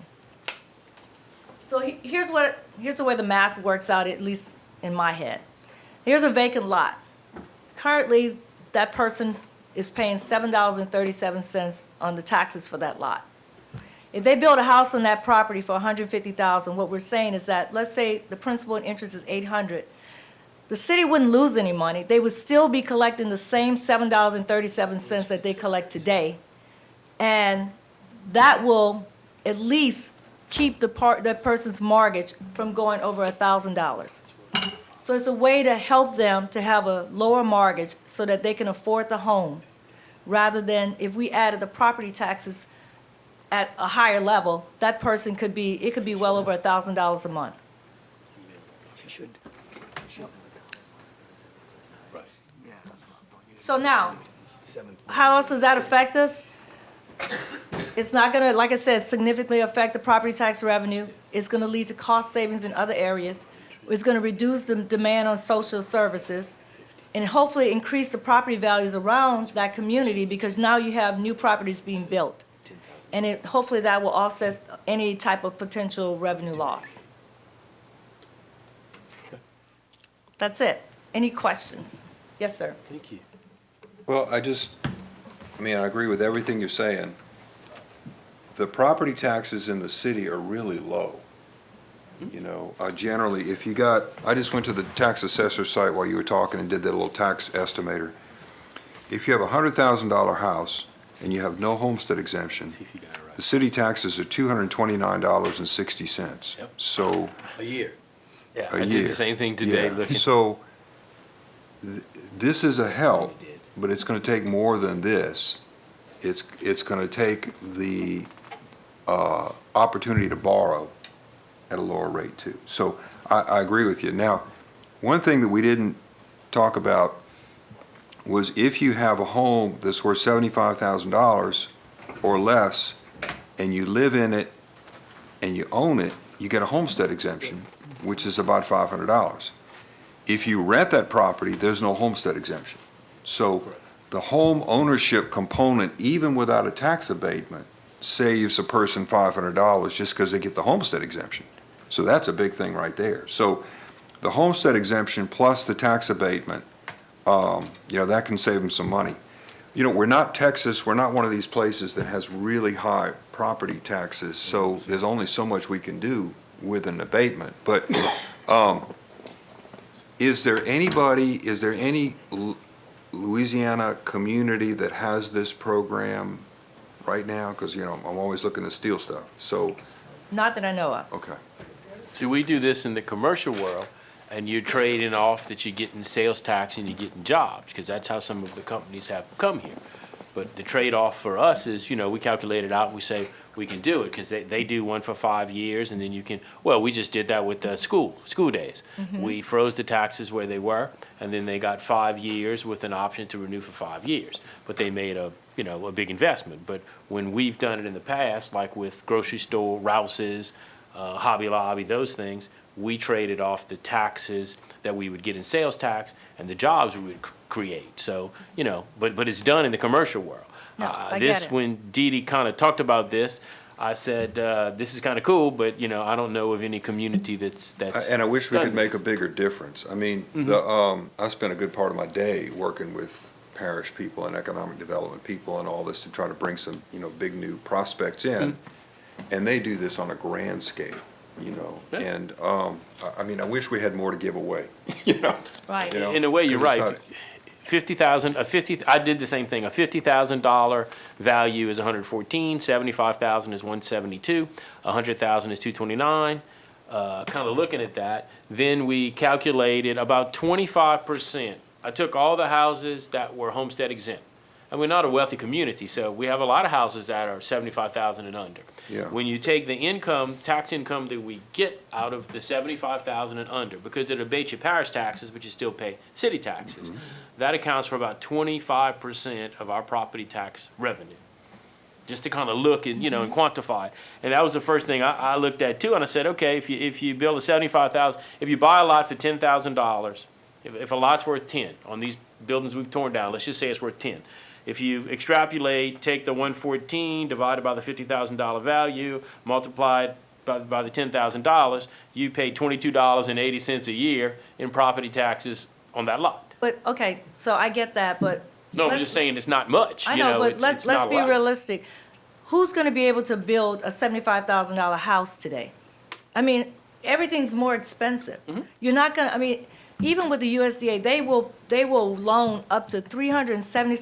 So here's the way the math works out, at least in my head. Here's a vacant lot. Currently, that person is paying $7.37 on the taxes for that lot. If they build a house on that property for $150,000, what we're saying is that, let's say the principal and interest is $800, the city wouldn't lose any money. They would still be collecting the same $7.37 that they collect today, and that will at least keep that person's mortgage from going over $1,000. So it's a way to help them to have a lower mortgage so that they can afford the home, rather than if we added the property taxes at a higher level, that person could be well over $1,000 a month. So now, how else does that affect us? It's not gonna, like I said, significantly affect the property tax revenue. It's gonna lead to cost savings in other areas. It's gonna reduce the demand on social services and hopefully increase the property values around that community because now you have new properties being built. And hopefully that will offset any type of potential revenue loss. That's it. Any questions? Yes, sir. Thank you. Well, I agree with everything you're saying. The property taxes in the city are really low. Generally, I just went to the tax assessor site while you were talking and did that little tax estimator. If you have a $100,000 house and you have no homestead exemption, the city taxes are $229.60. Yep. So. A year. Yeah, A I year. did the same thing today. Yeah. Looking. So this is a help, but it's going to take more than this. It's going to take the opportunity to borrow at a lower rate too. So I agree with you. Now, one thing that we didn't talk about was if you have a home that's worth $75,000 or less and you live in it and you own it, you get a homestead exemption, which is about $500. If you rent that property, there's no homestead exemption. So the home ownership component, even without a tax abatement, saves a person $500 just because they get the homestead exemption. So that's a big thing right there. So the homestead exemption plus the tax abatement, that can save them some money. We're not Texas, we're not one of these places that has really high property taxes, so there's only so much we can do with an abatement. But is there any Louisiana community that has this program right now? Because, I'm always looking to steal stuff, so. Not that I know of. Okay. See, we do this in the commercial world, and you're trading off that you're getting sales tax and you're getting jobs, because that's how some of the companies have come here. But the trade-off for us is, we calculate it out, and we say we can do it, because they do one for 5 years, and then you can, we just did that with the school days. Mm-hmm. We froze the taxes where they were, and then they got 5 years with an option to renew for 5 years. But they made a big investment. But when we've done it in the past, like with grocery store, Rouse's, Hobby Lobby, those things, we traded off the taxes that we would get in sales tax and the jobs we would create. So, but it's done in the commercial world. No, I get it. When Dee Dee kind of talked about this, I said, this is kind of cool, but, I don't know of any community that's And I wish we done could make a this. bigger difference. I mean, I spent a good part of my day working with parish people and economic development people and all this to try to bring some, big new prospects in. and they do this on a grand scale, you know, Yeah. and, I mean, I wish we had more to give away, you know? Right. You know, In a way, you're 'cause it's right. not- 50,000, I did the same thing. A $50,000 value is 114, 75,000 is 172, 100,000 is 229. Kind of looking at that, then we calculated about 25%. I took all the houses that were homestead exempt. And we're not a wealthy community, so we have a lot of houses that are 75,000 and under. Yeah. When you take the income, tax income that we get out of the 75,000 and under, because it abates your parish taxes, but you still pay city taxes, that accounts for about 25% of our property tax revenue. Just to kind of look and, and quantify. And that was the first thing I looked at too, and I said, okay, if you build a 75,000, if you buy a lot for $10,000, if a lot's worth 10 on these buildings we've torn down, let's just say it's worth 10. If you extrapolate, take the 114 divided by the $50,000 value, multiply it by the $10,000, you pay $22.80 a year in property taxes on that lot. But, okay, so I get that, but. No, I'm let's- just saying it's not much. I you know, but it's let's not a be lot. realistic. Who's gonna be able to build a $75,000 house today? I mean, everything's more expensive. Mm-hmm. You're not gonna, I mean, even with the USDA, they will loan up to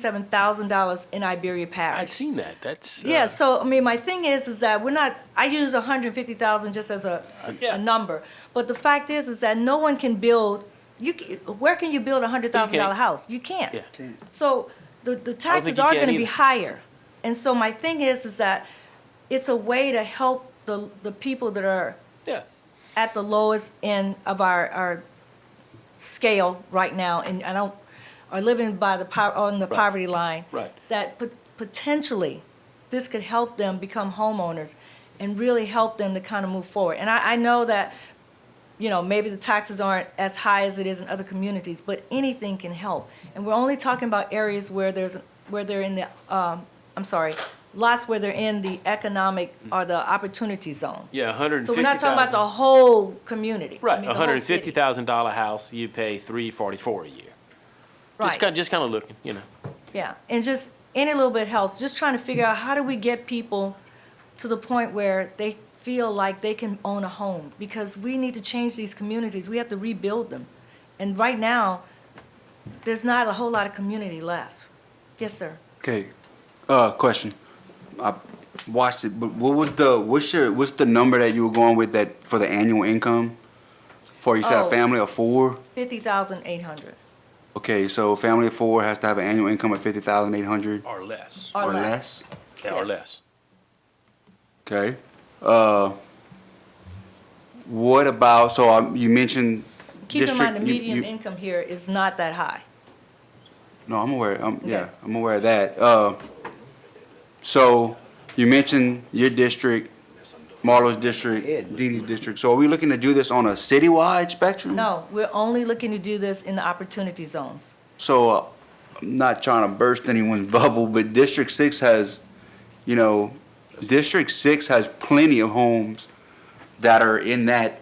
$377,000 in Iberia I'd Parish. seen that. That's Yeah, so, I mean, my thing is that we're not, I use 150,000 just as Yeah. a number. But the fact is that no one can build, where can you build a $100,000 house? You can't. Yeah. So the taxes you are can gonna be either. higher. And so my thing is that it's a way to help the people that are yeah. at the lowest end of our scale right now, and are living by on the poverty line. Right. That potentially, this could help them become homeowners and really help them to kind of move forward. And I know that, maybe the taxes aren't as high as it is in other communities, but anything can help. And we're only talking about areas where they're in the, lots where they're in the economic or the opportunity zone. Yeah, 150,000. So we're not talking about the whole community. I Right, mean, the whole city. $150,000 house, you pay $344 a year. Right. Just kind of looking, Yeah, and just any little bit helps. Just trying to figure out how do we get people to the point where they feel like they can own a home, because we need to change these communities. We have to rebuild them. And right now, there's not a whole lot of community left. Yes, sir. Okay, question. I watched it, but what's the number that you were going with that for the annual income? For you said a Oh. family of four? 50,800 Okay, so a family of four has to have an annual income of 50,800 or less. or less. Yeah, or Yes. less. Okay. What about, so you mentioned Keep in mind, the district- you- median you- income here is not that high. No, I'm aware, yeah, Okay. I'm aware of that. So you mentioned your district, Marlo's district, Dee Dee's district. So are we looking to do this on a citywide spectrum? No, we're only looking to do this in the opportunity zones. So I'm not trying to burst anyone's bubble, but District 6 has, District 6 has plenty of homes that are in that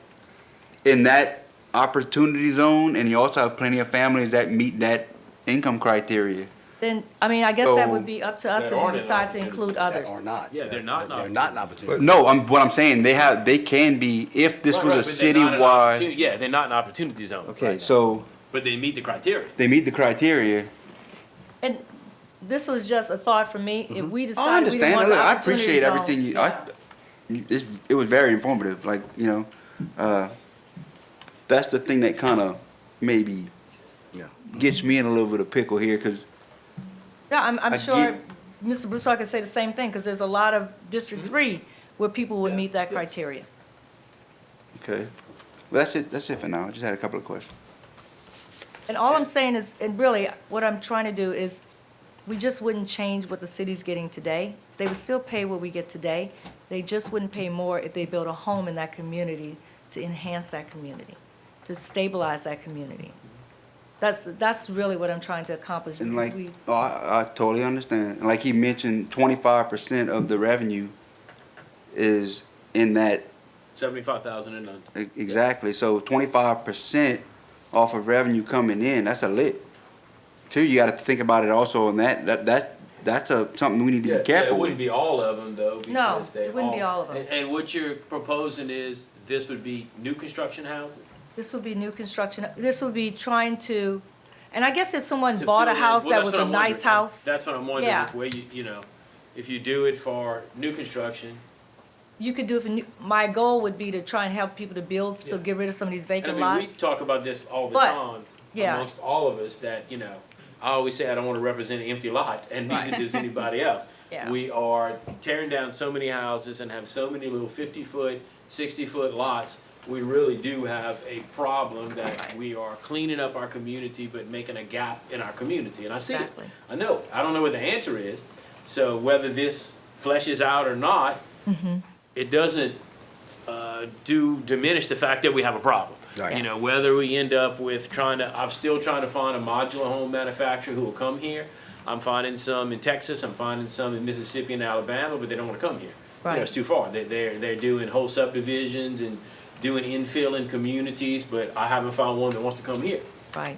opportunity zone, and you also have plenty of families that meet that income criteria. Then, I guess that So- would be up to us That if we aren't in decide to opportunity. include Or others. not. Yeah, they're not They're not an opportunity. No, what I'm saying, they can be, if this was a citywide. Yeah, they're not an opportunity zone. Okay, right now. so But they meet the criteria. they meet the criteria. And this was just a thought for me. If we I decided we didn't understand, want look, the I opportunity appreciate zone. everything it was very informative, that's the thing that kind of maybe Yeah. gets me in a little bit of pickle here, because Yeah, I'm I sure get- Mr. Broussard can say the same thing, because there's a lot of District 3 where people would meet that criteria. okay. Well, that's it for now. I just had a couple of questions. And all I'm saying is, and really, what I'm trying to do is, we just wouldn't change what the city's getting today. They would still pay what we get today. They just wouldn't pay more if they built a home in that community to enhance that community, to stabilize that community. That's really what I'm trying to accomplish. And because like, we- I totally understand. Like he mentioned, 25% of the revenue is in that, 75,000 and under. exactly. So 25% off of revenue coming in, that's a lick. Two, you gotta think about it also on that that's something we need to Yeah, be careful it wouldn't with. be all of them though, No, because they it wouldn't be all of them. And what you're proposing is, this would be new construction houses? This would be new construction, this would be trying to, and I guess if someone To bought a fill in- house well, that that's was what a I'm nice wondering. house, That's what I'm wondering, Yeah. if where you know, if you do it for new construction, you could do it for new, my goal would be to try and help people to build, so Yeah. get rid of some of these and I vacant mean, we lots. talk about this all the But, time yeah. amongst all of us, that, you know, I always say I don't wanna represent an empty lot, and neither does anybody else. Yeah. We are tearing down so many houses and have so many little 50-foot, 60-foot lots. We really do have a problem that we are cleaning up our community, but making a gap in our community, and I see it. Exactly. I know, I don't know what the answer is, so whether this fleshes out or not, it doesn't diminish the fact that we have a problem. Right. You know, whether we end up with I'm still trying to find a modular home manufacturer who will come here. I'm finding some in Texas, I'm finding some in Mississippi and Alabama, but they don't wanna come here. You know, Right. it's too far. They're doing whole subdivisions and doing infill in communities, but I haven't found one that wants to come here. Right,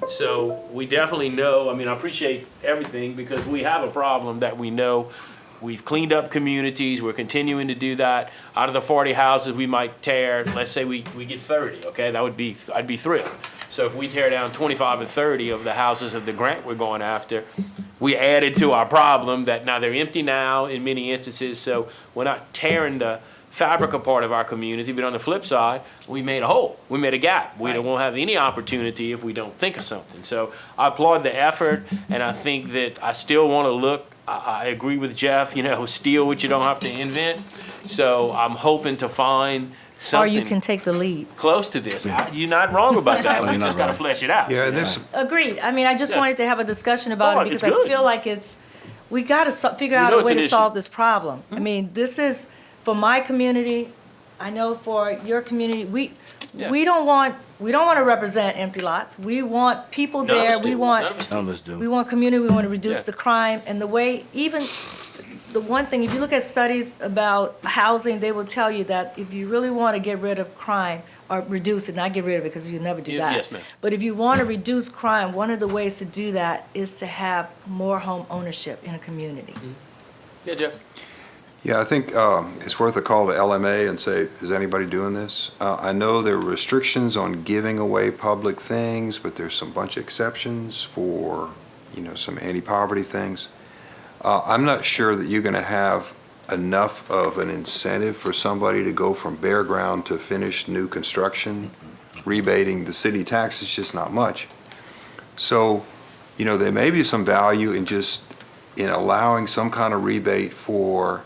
So we definitely know, I mean, I appreciate everything, because we have a problem that we know. We've cleaned up communities, we're continuing to do that. Out of the 40 houses we might tear, let's say we get 30, okay? I'd be thrilled. So if we tear down 25 or 30 of the houses of the grant we're going after, we added to our problem that now they're empty now in many instances, so we're not tearing the fabric apart of our community, but on the flip side, we made a hole, we made a gap. We won't have any opportunity if we don't think of something. So I applaud the effort, and I think that I still want to look, I agree with Jeff, you know, steal what you don't have to invent. So I'm hoping to find or you something can take the lead. close to this. You're not wrong about that, we just gotta flesh it out. Yeah, and there's, Agreed, I mean, I just Yeah. wanted to have a discussion about Oh, it, because it's I good. feel like we gotta figure We out know a it's way an to issue. solve this problem. I mean, this is, for my community, I know for your community, Yeah. we don't want to represent empty lots. We want people None of there, us do. we None want, of us do. None of us do. we want community, we want to reduce Yeah. the crime, and the way, even, the one thing, if you look at studies about housing, they will tell you that if you really want to get rid of crime, or reduce it, not get rid of it, because you never do Yeah, that. yes, ma'am. But if you want to reduce crime, one of the ways to do that is to have more home ownership in a community. Yeah, Jeff? yeah, I think it's worth a call to LMA and say, is anybody doing this? I know there are restrictions on giving away public things, but there's some bunch of exceptions for, you know, some anti-poverty things. I'm not sure that you're gonna have enough of an incentive for somebody to go from bare ground to finished new construction. Rebating the city tax is just not much. So, you know, there may be some value in allowing some kind of rebate for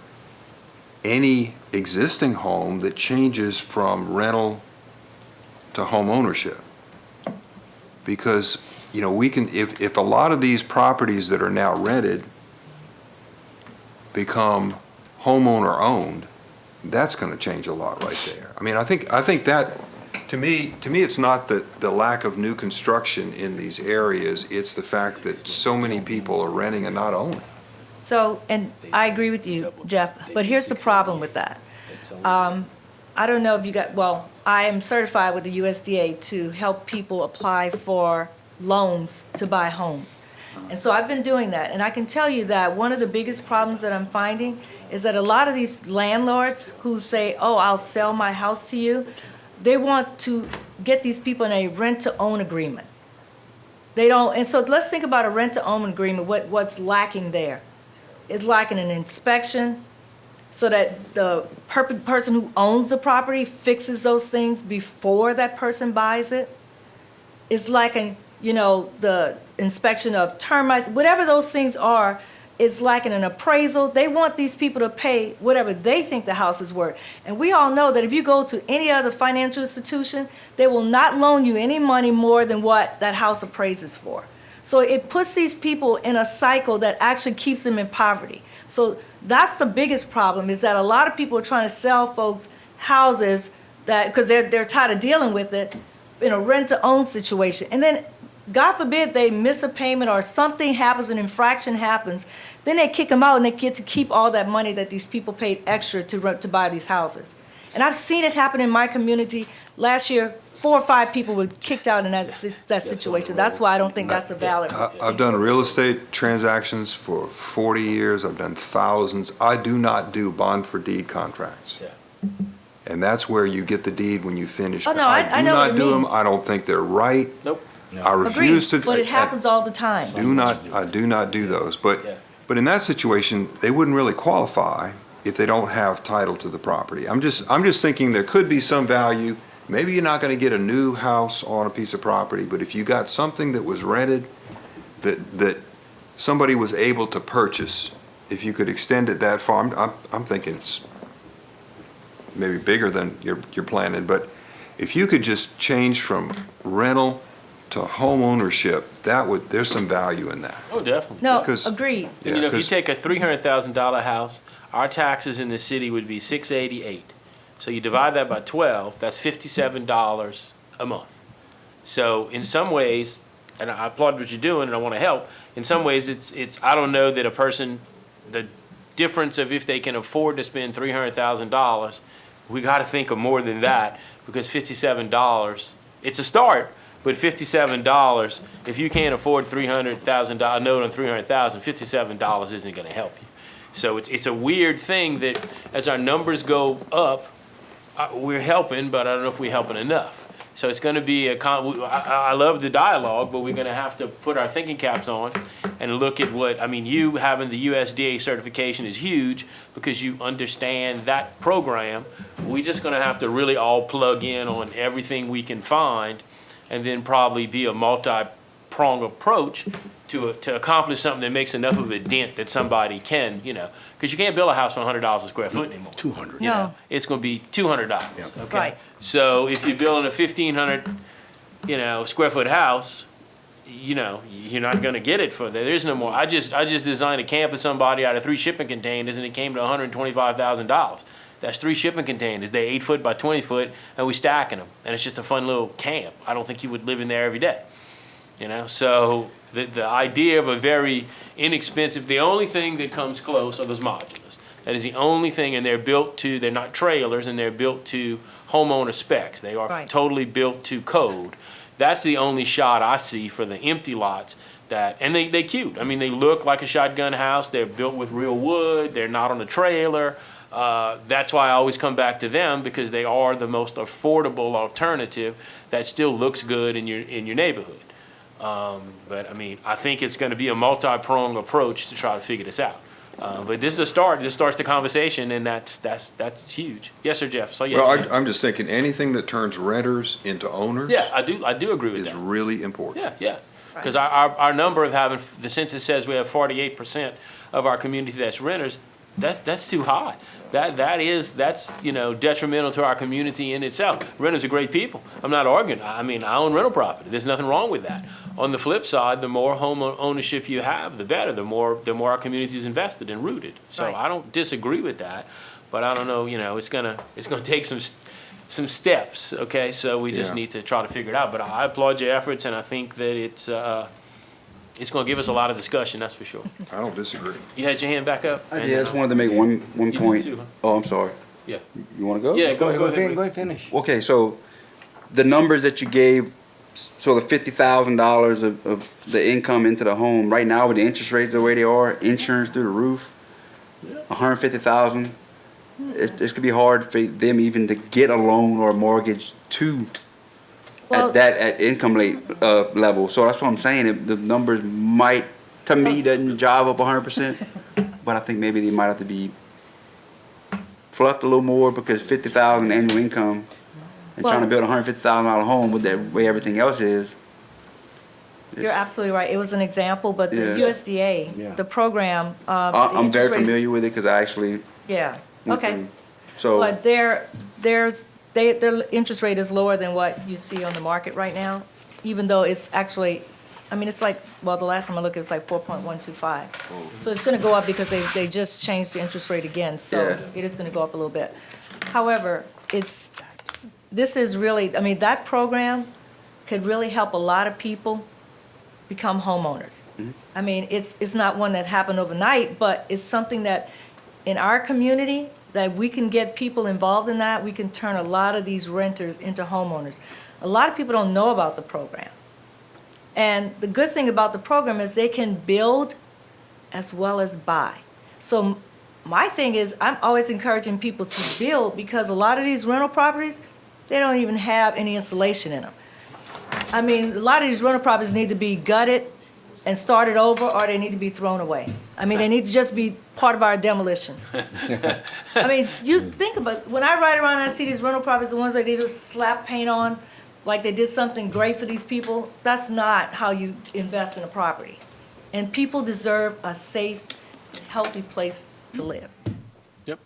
any existing home that changes from rental to home ownership. Because, you know, we can, if a lot of these properties that are now rented become homeowner-owned, that's gonna change a lot right there. I mean, I think that, to me, it's not the lack of new construction in these areas, it's the fact that so many people are renting and not owning. So, and I agree with you, Jeff, but here's the problem with that. I don't know if you got, well, I am certified with the USDA to help people apply for loans to buy homes. And so I've been doing that, and I can tell you that one of the biggest problems that I'm finding is that a lot of these landlords who say, oh, I'll sell my house to you, they want to get these people in a rent-to-own agreement. They don't, and so let's think about a rent-to-own agreement, what's lacking there. It's lacking an inspection, so that the person who owns the property fixes those things before that person buys it. It's lacking, you know, the inspection of termites, whatever those things are, it's lacking an appraisal. They want these people to pay whatever they think the house is worth. And we all know that if you go to any other financial institution, they will not loan you any money more than what that house appraises for. So it puts these people in a cycle that actually keeps them in poverty. So that's the biggest problem, is that a lot of people are trying to sell folks houses that, because they're tired of dealing with it, in a rent-to-own situation. And then, God forbid, they miss a payment or something happens, an infraction happens, then they kick them out and they get to keep all that money that these people paid extra to buy these houses. And I've seen it happen in my community. Last year, 4 or 5 people were kicked out in that situation. That's why I don't think that's a valid. I've done real estate transactions for 40 years. I've done thousands. I do not do bond for deed contracts. Yeah. And that's where you get the deed when you finish. Oh, no, I know what it do not do them. means. I don't think they're right. Nope. I Agreed, refuse to. but it happens all the time. I do not do those. Yeah. But in that situation, they wouldn't really qualify if they don't have title to the property. I'm just thinking there could be some value. Maybe you're not gonna get a new house on a piece of property, but if you got something that was rented, that somebody was able to purchase, if you could extend it that far, I'm thinking it's maybe bigger than you're planning, but if you could just change from rental to home ownership, there's some value in that. Oh, definitely. No, Because- agreed. And, you know, if you 'cause- take a $300,000 house, our taxes in the city would be $688. So you divide that by 12, that's $57 a month. So in some ways, and I applaud what you're doing and I want to help, in some ways it's I don't know that a person, the difference of if they can afford to spend $300,000, we got to think of more than that, because $57, it's a start, but $57, if you can't afford $300,000 note on $300,000, $57 isn't going to help you. So it's a weird thing that as our numbers go up, we're helping, but I don't know if we're helping enough. So it's going to be I love the dialogue, but we're going to have to put our thinking caps on and look at what, I mean, you having the USDA certification is huge because you understand that program. We're just going to have to really all plug in on everything we can find and then probably be a multi-pronged approach to accomplish something that makes enough of a dent that somebody can, you know, because you can't build a house for $100 a square foot anymore. 200. You know, No. it's going to be $200. Okay. Right. So if you're building a 1,500, you know, square foot house, you know, you're not going to get it for that. There's no more. I just designed a camp for somebody out of 3 shipping containers, and it came to $125,000. That's 3 shipping containers. They're 8 foot by 20 foot, and we stacking them. And it's just a fun little camp. I don't think you would live in there every day. You know, so the idea of a very inexpensive, the only thing that comes close are those modulars. That is the only thing, and they're not trailers, and they're built to homeowner specs. They are Right. totally built to code. That's the only shot I see for the empty lots and they cute. I mean, they look like a shotgun house. They're built with real wood. They're not on a trailer. That's why I always come back to them, because they are the most affordable alternative that still looks good in your neighborhood. But I mean, I think it's going to be a multi-pronged approach to try to figure this out. But this is a start. This starts the conversation, and that's huge. Yes, sir, Jeff. So yeah. Well, I'm just thinking anything that turns renters into owners Yeah, I do agree with is that. really important. Yeah. Because our number of having, the census says we have 48% of our community that's renters. That's too high. That's you know, detrimental to our community in itself. Renters are great people. I'm not arguing. I mean, I own rental property. There's nothing wrong with that. On the flip side, the more home ownership you have, the better. The more our community is invested and rooted. So Right. I don't disagree with that, but I don't know. You know, it's gonna take some steps. Okay, so we just Yeah. need to try to figure it out. But I applaud your efforts, and I think that it's going to give us a lot of discussion. That's for sure. I don't disagree. You had your hand back up. I did, I just wanted to make one You point. too, huh? Oh, I'm sorry. Yeah. You want to go? Yeah, go ahead. Go ahead, finish. Okay, so the numbers that you gave, so the $50,000 of the income into the home, right now with the interest rates the way they are, insurance through the roof, $150,000, it's gonna be hard for them even to get a loan or a mortgage Well- at income level. So that's what I'm saying. The numbers might, to me, doesn't jive up 100%, but I think maybe they might have to be fluffed a little more, because 50,000 annual income and trying to Well- build a $150,000 home with the way everything else is. You're absolutely right. It was an example, but the Yeah. USDA, Yeah. the program. the I'm very interest rate- familiar with it because I actually Yeah, went okay. through. So, But their interest rate is lower than what you see on the market right now, even though it's actually, I mean, it's like, well, the last time I looked, it was like 4.125. So it's gonna go up because they just changed the interest rate again, so Yeah. it is gonna go up a little bit. However, this is really, I mean, that program could really help a lot of people become homeowners. I mean, it's not one that happened overnight, but it's something that in our community, that we can get people involved in that, we can turn a lot of these renters into homeowners. A lot of people don't know about the program. And the good thing about the program is they can build as well as buy. So my thing is, I'm always encouraging people to build because a lot of these rental properties, they don't even have any insulation in them. I mean, a lot of these rental properties need to be gutted and started over, or they need to be thrown away. I mean, they need to just be part of our demolition. I mean, you think about, when I ride around and I see these rental properties, the ones that they just slap paint on, like they did something great for these people, that's not how you invest in a property. And people deserve a safe, healthy place to live. Yep.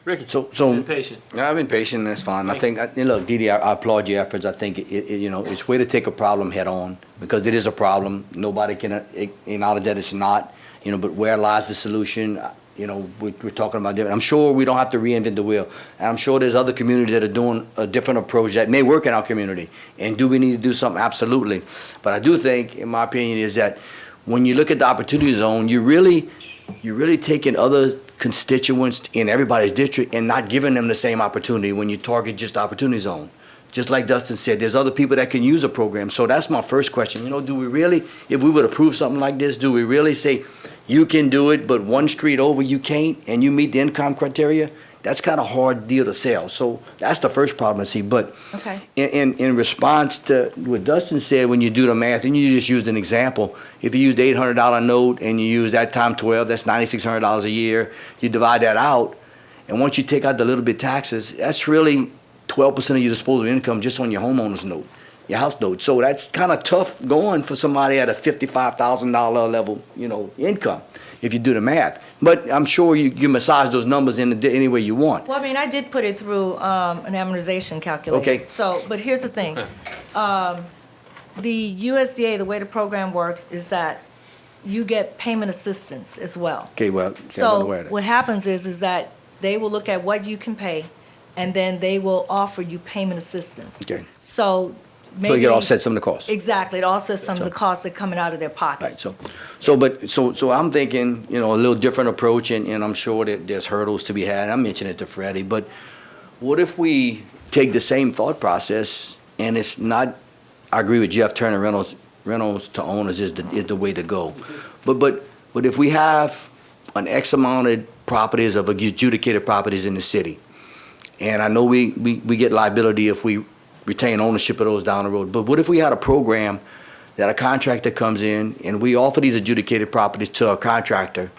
Ricky, So- be patient. I've been patient, that's fine. I think, look, Dee Dee, I applaud your efforts. I think, it's way to take a problem head on, because it is a problem. Nobody can acknowledge that it's not, but where lies the solution? We're talking about different. I'm sure we don't have to reinvent the wheel. And I'm sure there's other communities that are doing a different approach that may work in our community. And do we need to do something? Absolutely. But I do think, in my opinion, is that when you look at the opportunity zone, you're really taking other constituents in everybody's district and not giving them the same opportunity when you target just the opportunity zone. Just like Dustin said, there's other people that can use a program. So that's my first question. Do we really, if we would approve something like this, do we really say, you can do it, but one street over you can't, and you meet the income criteria? That's kind of hard deal to sell. So that's the first problem I see. But Okay. in response to what Dustin said, when you do the math, and you just used an example, if you use the $800 note and you use that time 12, that's $9,600 a year. You divide that out, and once you take out the little bit taxes, that's really 12% of your disposable income just on your homeowner's note, your house note. So that's kind of tough going for somebody at a $55,000 level, income, if you do the math. But I'm sure you massage those numbers in any way you want. Well, I mean, I did put it through an amortization calculator. Okay. So, but here's the thing. The USDA, the way the program works is that you get payment assistance as well. Okay, well, I'm So aware of that. what happens is that they will look at what you can pay, and then they will offer you payment assistance. Okay. So maybe. So you get offset some of the costs. Exactly. It offsets some of the costs that are coming out of their pockets. Right, so I'm thinking, a little different approach, and I'm sure that there's hurdles to be had. I mentioned it to Freddie, but what if we take the same thought process, and it's not, I agree with Jeff Turner, rentals to owners is the way to go. But if we have an X amount of properties, of adjudicated properties in the city, and I know we get liability if we retain ownership of those down the road, but what if we had a program that a contractor comes in and we offer these adjudicated properties to a contractor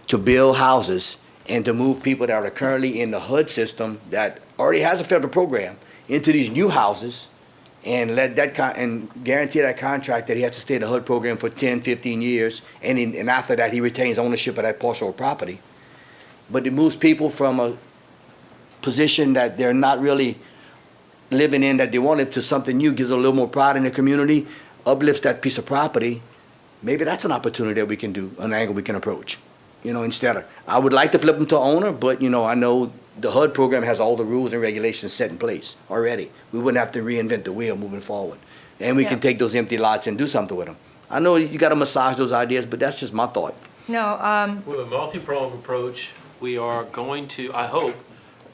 to build houses and to move people that are currently in the HUD system that already has a federal program into these new houses, and let that and guarantee that contract that he has to stay in the HUD program for 10, 15 years, and after that he retains ownership of that parcel of property. But it moves people from a position that they're not really living in, that they wanted, to something new, gives a little more pride in the community, uplifts that piece of property. Maybe that's an opportunity that we can do, an angle we can approach. Instead of, I would like to flip them to owner, but I know the HUD program has all the rules and regulations set in place already. We wouldn't have to reinvent the wheel moving forward. And we can Yeah. take those empty lots and do something with them. I know you gotta massage those ideas, but that's just my thought. No, With a multi-pronged approach, we are going to, I hope,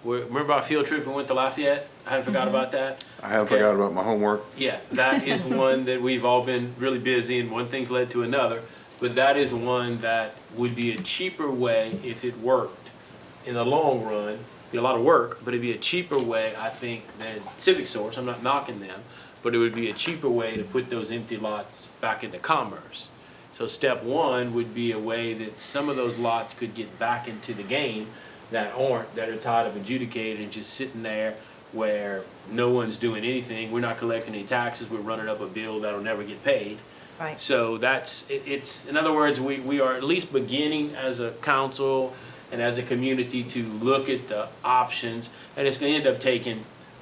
remember our field trip we went to Lafayette? I hadn't forgot about that. I haven't Okay. forgot about my homework. Yeah, that is one that we've all been really busy, and one thing's led to another. But that is one that would be a cheaper way if it worked in the long run. Be a lot of work, but it'd be a cheaper way, I think, than Civic Source. I'm not knocking them, but it would be a cheaper way to put those empty lots back into commerce. So step one would be a way that some of those lots could get back into the game that are tired of adjudicated and just sitting there where no one's doing anything. We're not collecting any taxes. We're running up a bill that'll never get paid. right. So it's, in other words, we are at least beginning as a council and as a community to look at the options, and it's gonna end up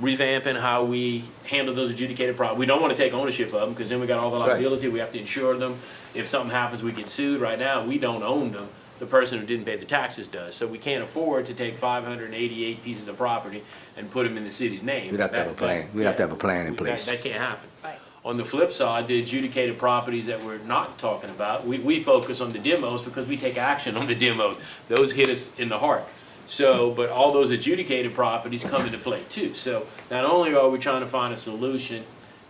revamping how we handle those adjudicated problems. We don't wanna take ownership of them, because then we got all the That's right. liability, we have to insure them. If something happens, we get sued. Right now, we don't own them. The person who didn't pay the taxes does. So we can't afford to take 588 pieces of property and put them in the city's name. We'd have to have a plan. We'd have to have a plan in place. That can't happen. Right. On the flip side, the adjudicated properties that we're not talking about, we focus on the demos because we take action on the demos. Those hit us in the heart. So, but all those adjudicated properties come into play too. So not only are we trying to find a solution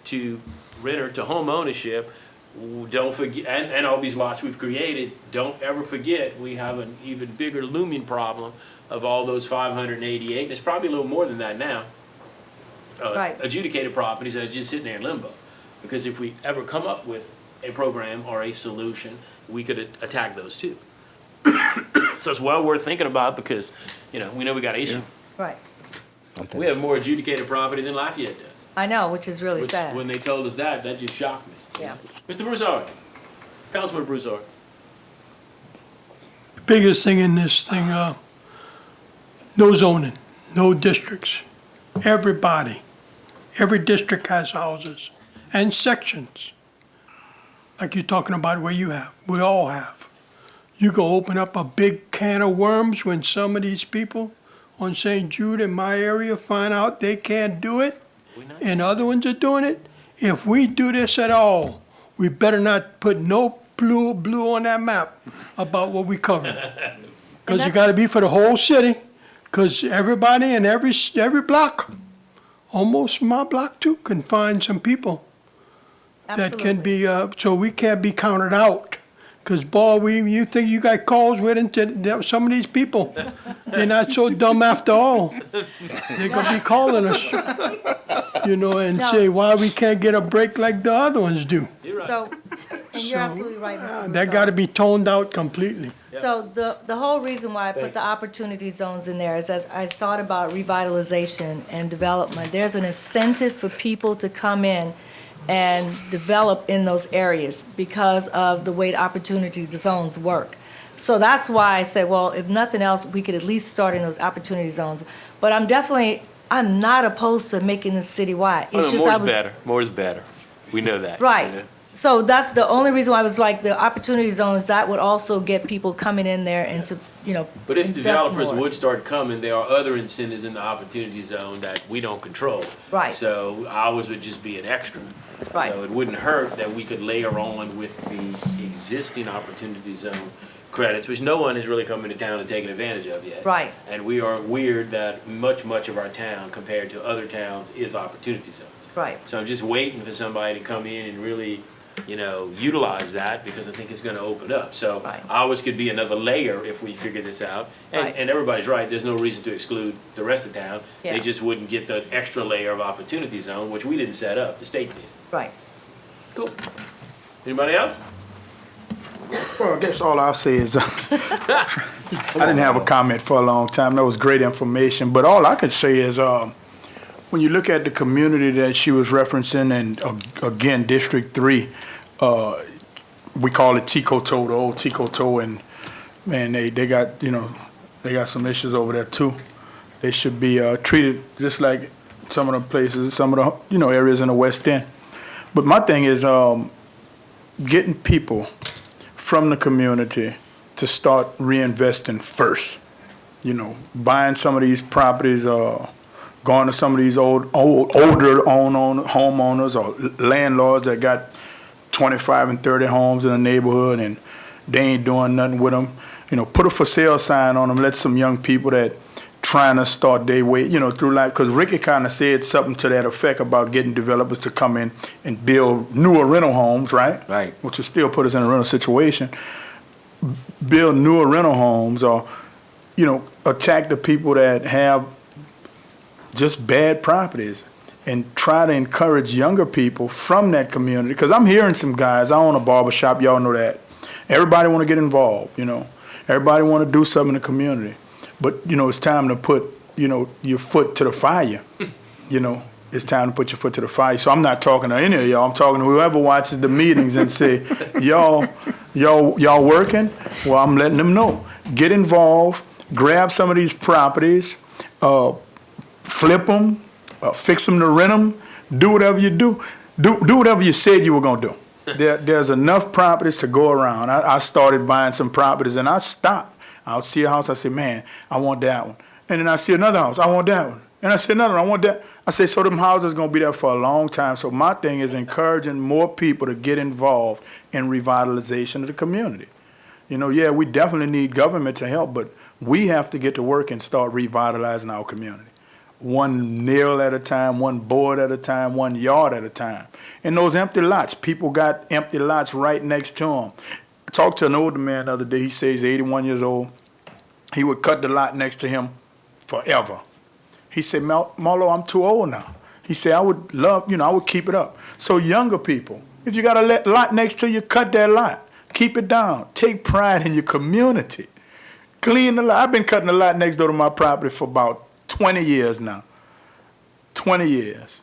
to renter to home ownership, don't forget, and all these lots we've created, don't ever forget, we have an even bigger looming problem of all those 588, and it's probably a little more than that now, Right. adjudicated properties that are just sitting there in limbo. Because if we ever come up with a program or a solution, we could attack those too. So it's well worth thinking about because, we know we got an issue. Right. We have more adjudicated property than Lafayette does. I know, which is really Which, sad. when they told us that just shocked me. Yeah. Mr. Broussard, Councilman Broussard. Biggest thing in this thing, no zoning, no districts. Everybody, every district has houses and sections. Like you're talking about where you have, we all have. You go open up a big can of worms when some of these people on St. Jude in my area find out they can't do it and other ones are doing it. If we do this at all, we better not put no blue on that map about what we cover. Because you that's- gotta be for the whole city, because everybody in every block, almost my block too, can find some people that can Absolutely. be, so we can't be counted out. Because boy, you think you got calls with some of these people, they're not so dumb after all. They're gonna be calling us, and No. say why we can't get a break like the other ones do. So, and you're absolutely right, Mr. That Broussard. gotta be toned out completely. So the whole reason why I put the opportunity zones in there is as I thought about revitalization and development, there's an incentive for people to come in and develop in those areas because of the way the opportunity zones work. So that's why I said, well, if nothing else, we could at least start in those opportunity zones. But I'm not opposed to making this citywide. It's just I More's was. better. More is better. We know that. Right. So that's the only reason why I was like, the opportunity zones, that would also get people coming in there and to, But if invest developers more. would start coming, there are other incentives in the opportunity zone that we don't control. Right. So ours would just be an extra. Right. So it wouldn't hurt that we could layer on with the existing opportunity zone credits, which no one has really come into town and taken advantage of yet. Right. And we are weird that much of our town compared to other towns is opportunity zones. Right. So I'm just waiting for somebody to come in and really, utilize that because I think it's gonna open up. So Right. ours could be another layer if we figure this out. And, Right. and everybody's right, there's no reason to exclude the rest of town. Yeah. They just wouldn't get the extra layer of opportunity zone, which we didn't set up, the state did. Right. Cool. Anybody else? Well, I guess all I'll say is, I didn't have a comment for a long time. That was great information. But all I could say is, when you look at the community that she was referencing, and again, District 3, we call it Ticoto, the old Ticoto, and man, they got, they got some issues over there too. They should be treated just like some of the places, some of the, areas in the West End. But my thing is getting people from the community to start reinvesting first. Buying some of these properties, going to some of these older homeowners or landlords that got 25 and 30 homes in a neighborhood and they ain't doing nothing with them. Put a for sale sign on them. Let some young people that trying to start their way, through life. Because Ricky kind of said something to that effect about getting developers to come in and build newer rental homes, right? Right. Which will still put us in a rental situation. Build newer rental homes or, attack the people that have just bad properties and try to encourage younger people from that community. Because I'm hearing some guys, I own a barbershop, y'all know that. Everybody want to get involved, Everybody want to do something in the community. But, it's time to put, your foot to the fire. It's time to put your foot to the fire. So I'm not talking to any of y'all. I'm talking to whoever watches the meetings and say, y'all working? Well, I'm letting them know. Get involved. Grab some of these properties. Flip them. Fix them to rent them. Do whatever you do. Do whatever you said you were going to do. There's enough properties to go around. I started buying some properties and I stopped. I'll see a house, I say, man, I want that one. And then I see another house, I want that one. And I see another one, I want that. I say, so them houses gonna be there for a long time. So my thing is encouraging more people to get involved in revitalization of the community. Yeah, we definitely need government to help, but we have to get to work and start revitalizing our community. one nail at a time, one board at a time, one yard at a time. And those empty lots, people got empty lots right next to them. I talked to an older man the other day. He says he's 81 years old. He would cut the lot next to him forever. He said, Marlo, I'm too old now. He said, I would love, I would keep it up. So younger people, if you got a lot next to you, cut that lot. Keep it down. Take pride in your community. Clean the lot. I've been cutting the lot next door to my property for about 20 years now. 20 years.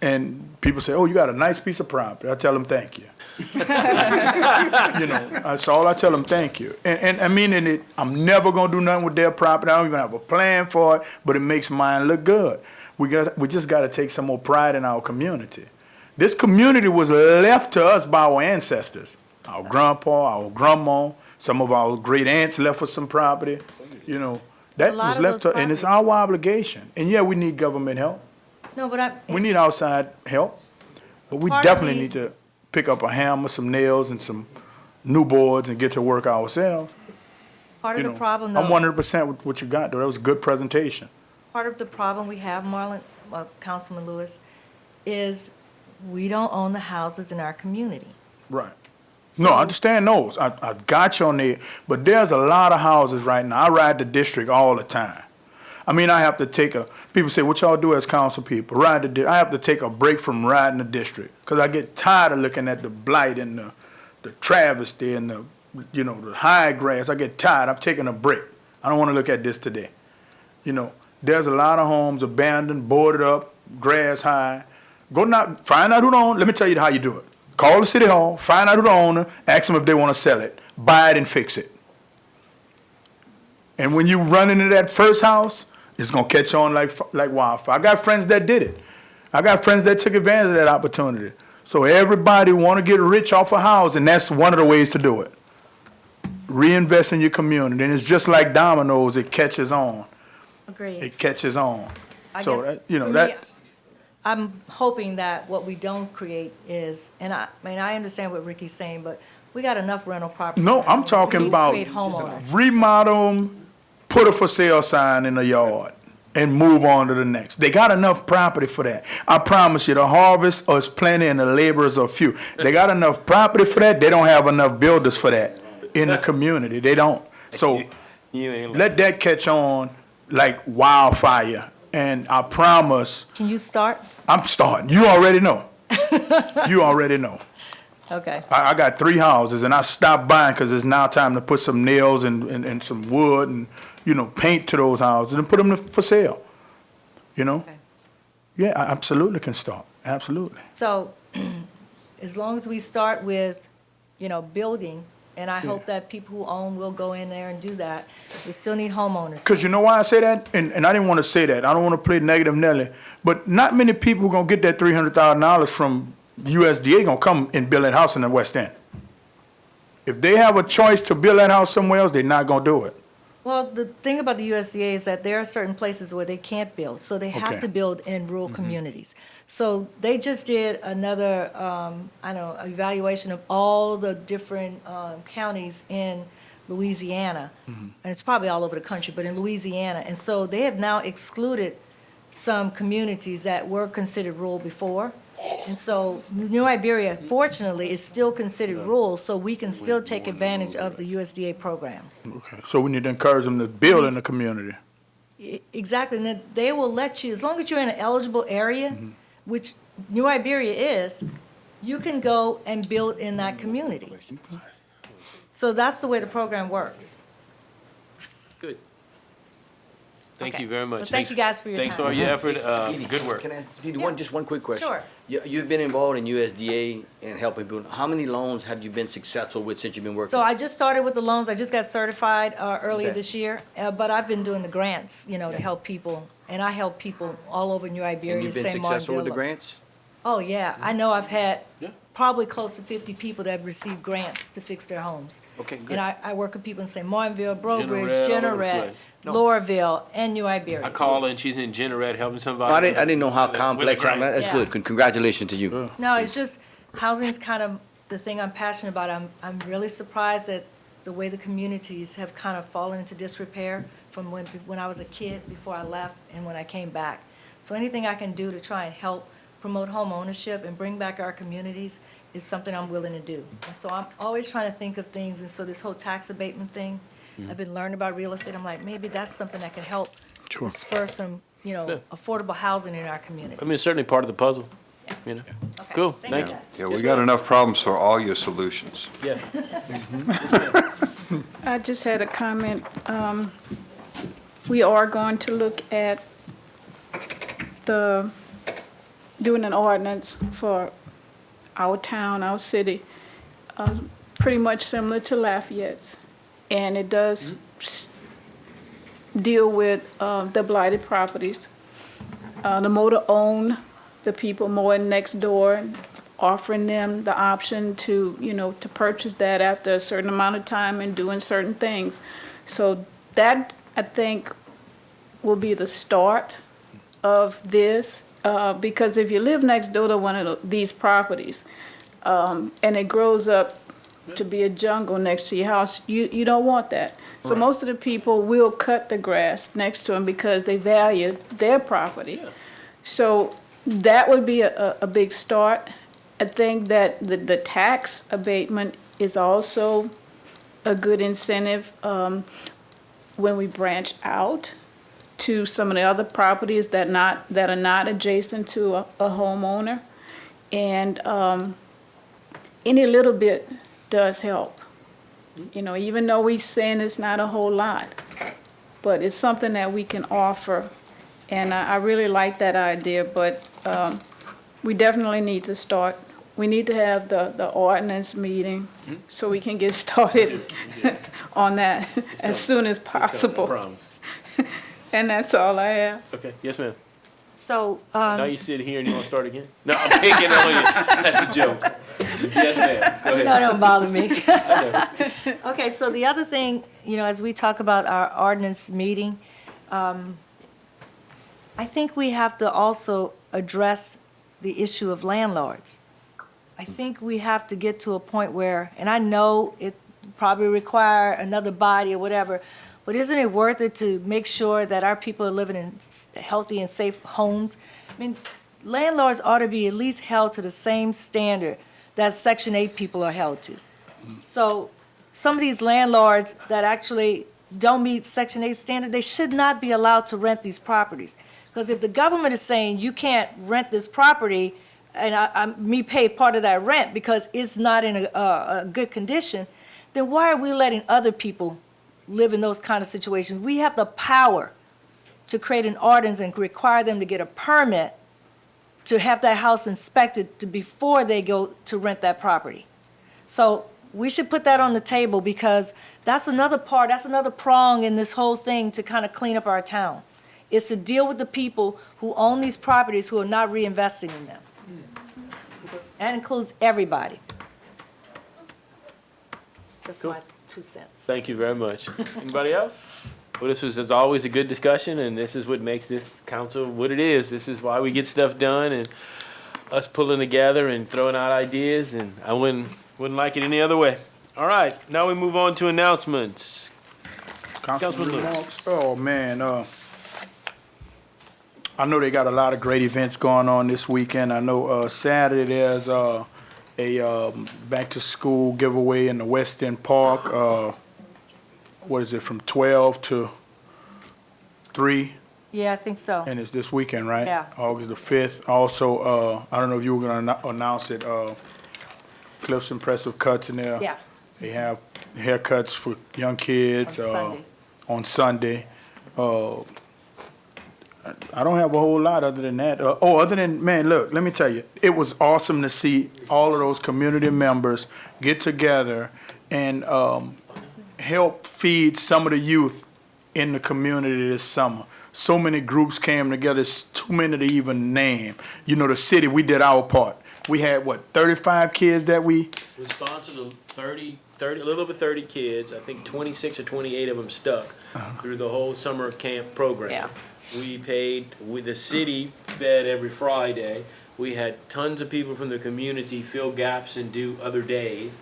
And people say, oh, you got a nice piece of property. I tell them, thank you. That's all I tell them, thank you. And I mean it, I'm never going to do nothing with their property. I don't even have a plan for it, but it makes mine look good. We just got to take some more pride in our community. This community was left to us by our ancestors. Our grandpa, our grandma, some of our great aunts left us some property. That was left to, and it's our obligation. And yeah, we need government help. No, but We need outside help. But we definitely need to pick up a hammer, some nails, and some new boards and get to work ourselves. part of the problem, though. I'm 100% with what you got, though. That was a good presentation. Part of the problem we have, Marlon, Councilman Lewis, is we don't own the houses in our community. Right. No, I understand those. I got you on there. But there's a lot of houses right now. I ride the district all the time. I mean, I have to people say, what y'all do as council people? I have to take a break from riding the district because I get tired of looking at the blight and the travesty and the high grass. I get tired. I'm taking a break. I don't want to look at this today. There's a lot of homes abandoned, boarded up, grass high. Go knock, find out who the owner. Let me tell you how you do it. Call the city hall, find out who the owner, ask them if they want to sell it, buy it and fix it. And when you run into that first house, it's gonna catch on like wildfire. I got friends that did it. I got friends that took advantage of that opportunity. So everybody want to get rich off a house, and that's one of the ways to do it. Reinvest in your community, and it's just like dominoes. It catches on. Agreed. It catches on. I So guess that, for that. me, I'm hoping that what we don't create is, and I mean, I understand what Ricky's saying, but we got enough rental property. No, now. I'm talking We need to about create homeowners. remodel 'em, put a for sale sign in the yard, and move on to the next. They got enough property for that. I promise you, the harvest is plenty and the laborers are few. They got enough property for that. They don't have enough builders for that in the community. They don't. So let that catch on like wildfire. And I promise, Can you start? I'm starting. You already know. You already know. Okay. I got 3 houses, and I stopped buying because it's now time to put some nails and some wood and, paint to those houses and put them for sale. Okay. Yeah, I absolutely can start. Absolutely. So, as long as we start with, building, and I hope that people who own will go in there and do that, we still need homeowners. Because you know why I say that? And I didn't want to say that. I don't want to play negative Nelly. But not many people who going to get that $300,000 from USDA going to come and build that house in the West End. If they have a choice to build that house somewhere else, they're not going to do it. Well, the thing about the USDA is that there are certain places where they can't build, so they have Okay. to build in rural communities. So they just did another, evaluation of all the different counties in Louisiana. And it's probably all over the country, but in Louisiana. And so they have now excluded some communities that were considered rural before. And so New Iberia, fortunately, is still considered rural, so we can still take advantage of the USDA programs. Okay. So we need to encourage them to build in the community. Exactly, and then they will let you, as long as you're in an eligible area, which New Iberia is, you can go and build in that community. So that's the way the program works. Good. Thank Okay. you very much. Well, thank you guys for your Thanks for time. all your effort. Good work. Can I ask you just one quick question? Sure. You've been involved in USDA and helping people. How many loans have you been successful with since you've been working? So I just started with the loans, I just got certified earlier Yes. this year, but I've been doing the grants, to help people. And I help people all over New Iberia, And you've been St. successful with the Martinville. grants? Oh, yeah, I know I've had Yeah. probably close to 50 people that have received grants to fix their homes. Okay, good. And I work with people in St. Martinville, Brobridge, Jeanerette, all over the Jeanerette, place. Lorville, and New Iberia. I call her and she's in Jeanerette helping somebody. I didn't know how with a complex, grant. that's Yeah. good. Congratulations to you. No, it's just, housing's kind of the thing I'm passionate about. I'm really surprised at the way the communities have kind of fallen into disrepair from when I was a kid, before I left, and when I came back. So anything I can do to try and help promote home ownership and bring back our communities is something I'm willing to do. And so I'm always trying to think of things, and so this whole tax abatement thing, I've been learning about real estate, I'm like, maybe that's something that can help to spur some, Yeah. affordable housing in our community. I mean, it's certainly part of the puzzle, you know? Okay, Cool, thank thank you you. guys. Yeah, we got enough problems for all your solutions. Yes. I just had a comment. We are going to look at doing an ordinance for our town, our city, pretty much similar to Lafayette's. And it does deal with the blighted properties. The motor own, the people mowing next door, offering them the option to, to purchase that after a certain amount of time and doing certain things. So that, I think, will be the start of this, because if you live next door to one of these properties, and it grows up to be a jungle next to your house, you don't want that. So Right. most of the people will cut the grass next to them because they value their property. Yeah. So that would be a big start. I think that the tax abatement is also a good incentive when we branch out to some of the other properties that are not adjacent to a homeowner. And any little bit does help. Even though we're saying it's not a whole lot, but it's something that we can offer. And I really like that idea, but we definitely need to start. We need to have the ordinance meeting so we can get started on that as soon as No possible. problem. And that's all I have. Okay, yes, ma'am. So, Now you sit here and you want to start again? No, I'm picking on you. That's a joke. Yes, ma'am. Go ahead. no, don't bother me. I know. Okay, so the other thing, as we talk about our ordinance meeting, I think we have to also address the issue of landlords. I think we have to get to a point where, and I know it probably require another body or whatever, but isn't it worth it to make sure that our people are living in healthy and safe homes? I mean, landlords ought to be at least held to the same standard that Section 8 people are held to. So some of these landlords that actually don't meet Section 8 standard, they should not be allowed to rent these properties. Because if the government is saying you can't rent this property, and me pay part of that rent because it's not in a good condition, then why are we letting other people live in those kind of situations? We have the power to create an ordinance and require them to get a permit to have that house inspected before they go to rent that property. So we should put that on the table because that's another prong in this whole thing to kind of clean up our town. It's to deal with the people who own these properties who are not reinvesting in them. That includes everybody. That's Cool. my 2 cents. Thank you very much. Anybody else? Well, this was, as always, a good discussion, and this is what makes this council what it is. This is why we get stuff done, and us pulling together and throwing out ideas, and I wouldn't like it any other way. All right, now we move on to announcements. Councilman Councilman Lewis. remarks? Oh, man, I know they got a lot of great events going on this weekend. I know, Saturday there's, a back-to-school giveaway in the West End Park. What is it, from 12 to 3? Yeah, I think so. And it's this weekend, right? Yeah. August the 5th. Also, I don't know if you were gonna announce it, Cliff's Impressive Cuts in there. Yeah, They have haircuts for young kids. on Sunday. On Sunday. I don't have a whole lot other than that. Man, look, let me tell you, it was awesome to see all of those community members get together and help feed some of the youth in the community this summer. So many groups came together, it's too many to even name. The city, we did our part. We had, 35 kids that we? We sponsored 30, a little over 30 kids. I think 26 or 28 of them stuck through the whole summer camp program. Yeah. The city fed every Friday. We had tons of people from the community fill gaps and do other days.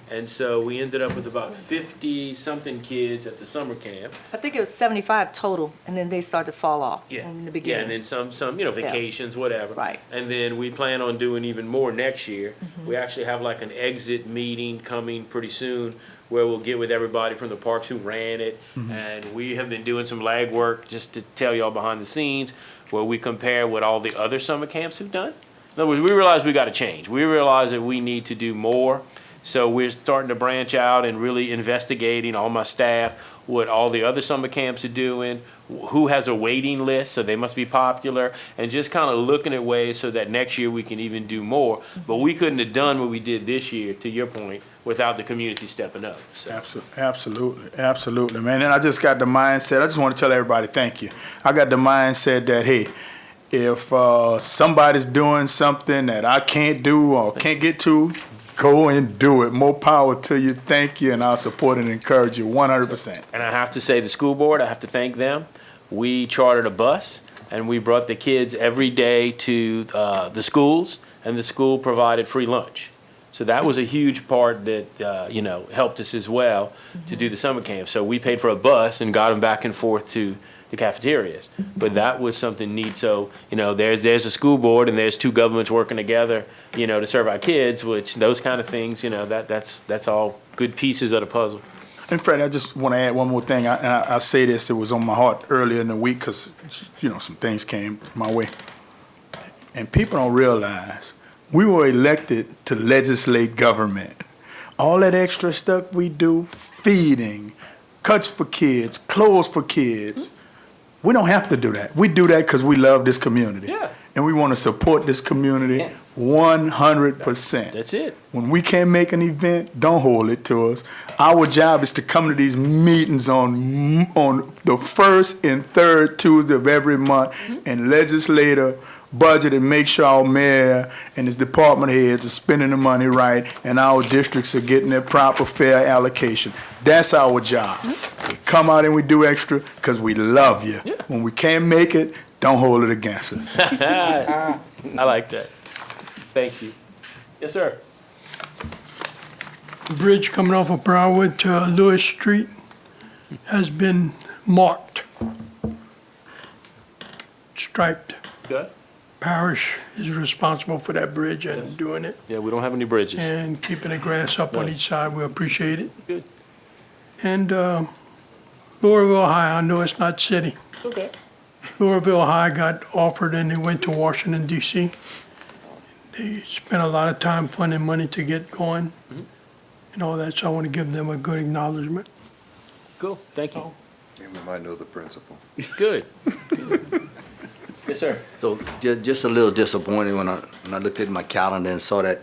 And so we ended up with about 50-something kids at the summer camp. I think it was 75 total, and then they start to fall off in the Yeah, and beginning. then some, vacations, whatever. Right. And then we plan on doing even more next year. We actually have like an exit meeting coming pretty soon where we'll get with everybody from the parks who ran it. And we have been doing some legwork, just to tell y'all behind the scenes, where we compare what all the other summer camps have done. In other words, we realize we gotta change. We realize that we need to do more. So we're starting to branch out and really investigating, all my staff, what all the other summer camps are doing, who has a waiting list, so they must be popular, and just kind of looking at ways so that next year we can even do more. But we couldn't have done what we did this year, to your point, without the community stepping up. So Absolutely, man. And I just got the mindset, I just want to tell everybody thank you. I got the mindset that, hey, if somebody's doing something that I can't do or can't get to, go and do it. More power to you. Thank you, and I'll support and encourage you 100%. And I have to say, the school board, I have to thank them. We chartered a bus, and we brought the kids every day to the schools, and the school provided free lunch. So that was a huge part that, helped us as well to do the summer camp. So we paid for a bus and got them back and forth to the cafeterias. But that was something neat. So, there's a school board and there's two governments working together, to serve our kids, which those kind of things, that's all good pieces of the puzzle. And Fred, I just want to add one more thing. I say this, it was on my heart earlier in the week because, some things came my way. And people don't realize we were elected to legislate government. All that extra stuff we do, feeding, cuts for kids, clothes for kids, we don't have to do that. We do that because we love this community. Yeah. And we want to support this community 100%. That's it. When we can't make an event, don't hold it to us. Our job is to come to these meetings on the first and third Tuesday of every month and legislate a budget and make sure our mayor and his department heads are spending the money right and our districts are getting their proper fair allocation. That's our job. We come out and we do extra because we love you. Yeah. When we can't make it, don't hold it against us. I like that. Thank you. Yes, sir. Bridge coming off of Brownwood to Lewis Street has been marked, striped. Good. Parish is responsible for that bridge and doing it Yeah, we don't have any bridges. and keeping the grass up on Right. each side. We appreciate it. Good. And Laurelville High, I know it's not city. Okay. Laurelville High got offered and they went to Washington DC. They spent a lot of time funding money to get going and all that, so I want to give them a good acknowledgement. Cool. Thank you. And we might know the principal. Good. Yes, sir. So just a little disappointed when I looked at my calendar and saw that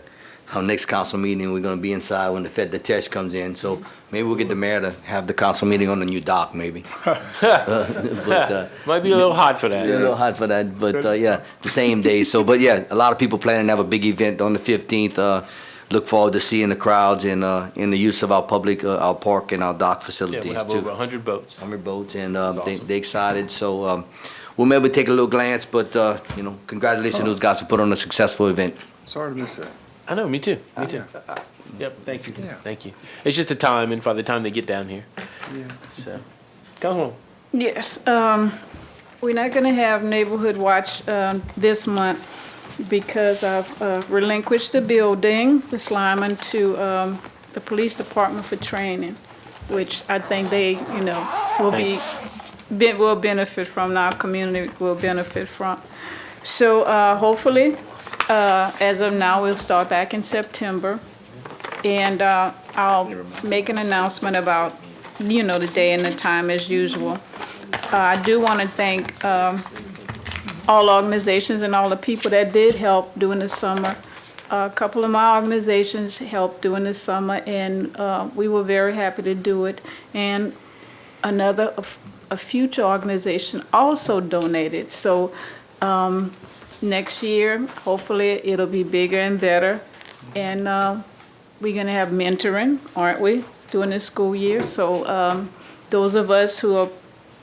our next council meeting, we're gonna be inside when the test comes in. So maybe we'll get the mayor to have the council meeting on the new dock, maybe. But, Might be a little hot for that. yeah, a little hot for that, but yeah, the same day. So, but yeah, a lot of people planning to have a big event on the 15th. Look forward to seeing the crowds and in the use of our public, our park and our dock Yeah, facilities we have too. over 100 boats. 100 boats, and they excited. So we'll maybe take a little glance, but congratulations to those guys who put on a successful event. Sorry to miss that. I know, me too. Me too. Yep, thank you. Yeah. Thank you. It's just the time and by the time they get down here. Yeah. So, Councilwoman. Yes, we're not gonna have Neighborhood Watch, this month because I've relinquished the building, the Slyman, to, the police department for training, which I think they, will benefit from, our community will benefit from. So, hopefully, as of now, we'll start back in September. And, I'll make an announcement about, the day and the time as usual. I do want to thank all organizations and all the people that did help during the summer. A couple of my organizations helped during the summer, and we were very happy to do it. And a future organization also donated. So next year, hopefully, it'll be bigger and better. And we're going to have mentoring, aren't we, during the school year? So those of us who are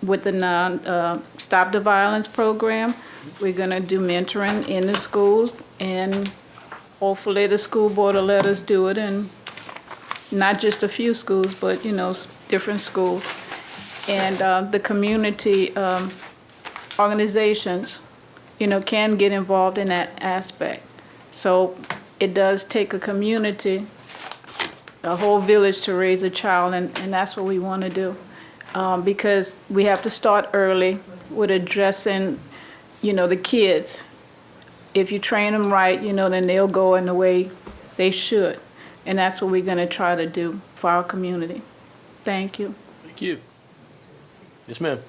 with the Stop the Violence program, we're going to do mentoring in the schools, and hopefully the school board will let us do it, and not just a few schools, but, different schools. And the community organizations, can get involved in that aspect. So it does take a community, a whole village to raise a child, and that's what we want to do. Because we have to start early with addressing, the kids. If you train them right, then they'll go in the way they should. And that's what we're going to try to do for our community. Thank you. Thank you. Yes, ma'am.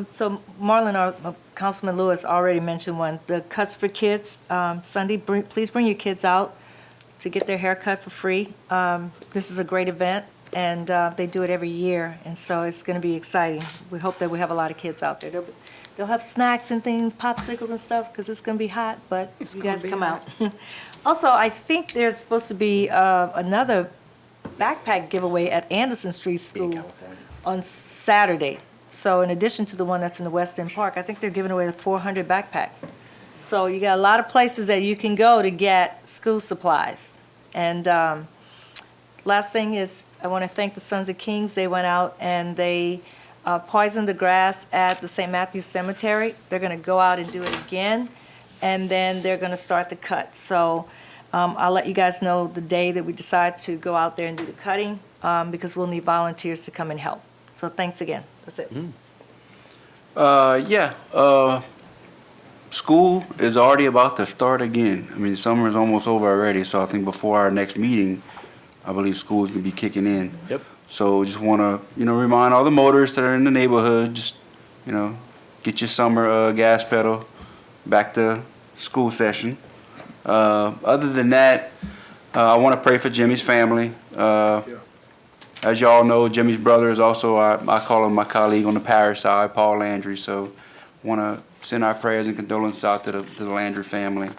So Marlon, or Councilman Lewis already mentioned one, the Cuts for Kids. Sunday, please bring your kids out to get their hair cut for free. This is a great event, and they do it every year, and so it's going to be exciting. We hope that we have a lot of kids out there. They'll have snacks and things, popsicles and stuff, because it's going to be hot, but you guys come out. Also, I think there's supposed to be another backpack giveaway at Anderson Street School on Saturday. So in addition to the one that's in the West End Park, I think they're giving away 400 backpacks. So you got a lot of places that you can go to get school supplies. And last thing is, I want to thank the Sons of Kings. They went out and they poisoned the grass at the St. Matthew's Cemetery. They're going to go out and do it again, and then they're going to start the cut. So I'll let you guys know the day that we decide to go out there and do the cutting, because we'll need volunteers to come and help. So thanks again. That's it. School is already about to start again. I mean, summer is almost over already, so I think before our next meeting, I believe school is gonna be kicking in. Yep. So just wanna, remind all the motorists that are in the neighborhood, just, get your summer gas pedal back to school session. Other than that, I wanna pray for Jimmy's family. As y'all know, Jimmy's brother is also, I call him my colleague on the parish side, Paul Landry, so want to send our prayers and condolences out to the Landry family.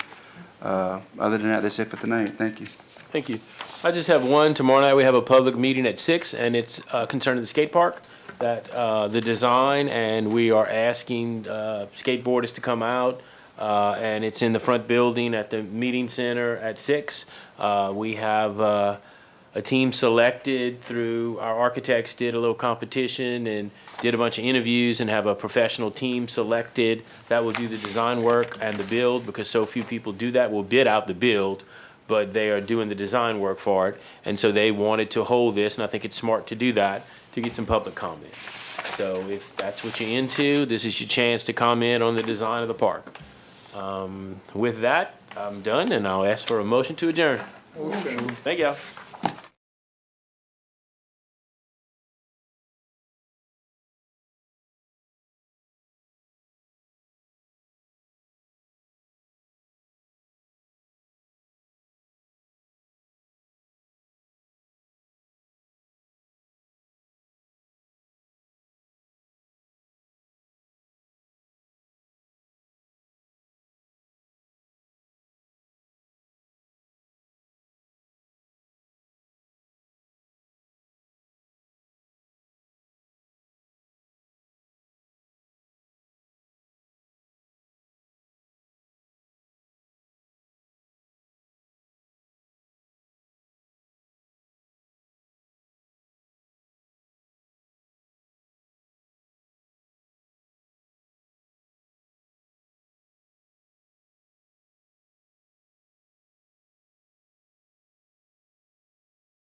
Other than that, that's it for tonight. Thank you. Thank you. I just have one. Tomorrow night, we have a public meeting at 6, and it's concerning the skate park, that the design, and we are asking skateboarders to come out, and it's in the front building at the meeting center at 6. We have a team selected through, our architects did a little competition and did a bunch of interviews, and have a professional team selected that will do the design work and the build, because so few people do that. We'll bid out the build, but they are doing the design work for it. And so they wanted to hold this, and I think it's smart to do that, to get some public comment. So if that's what you're into, this is your chance to comment on the design of the park. With that, I'm done, and I'll ask for a motion to adjourn. Motion. Thank y'all.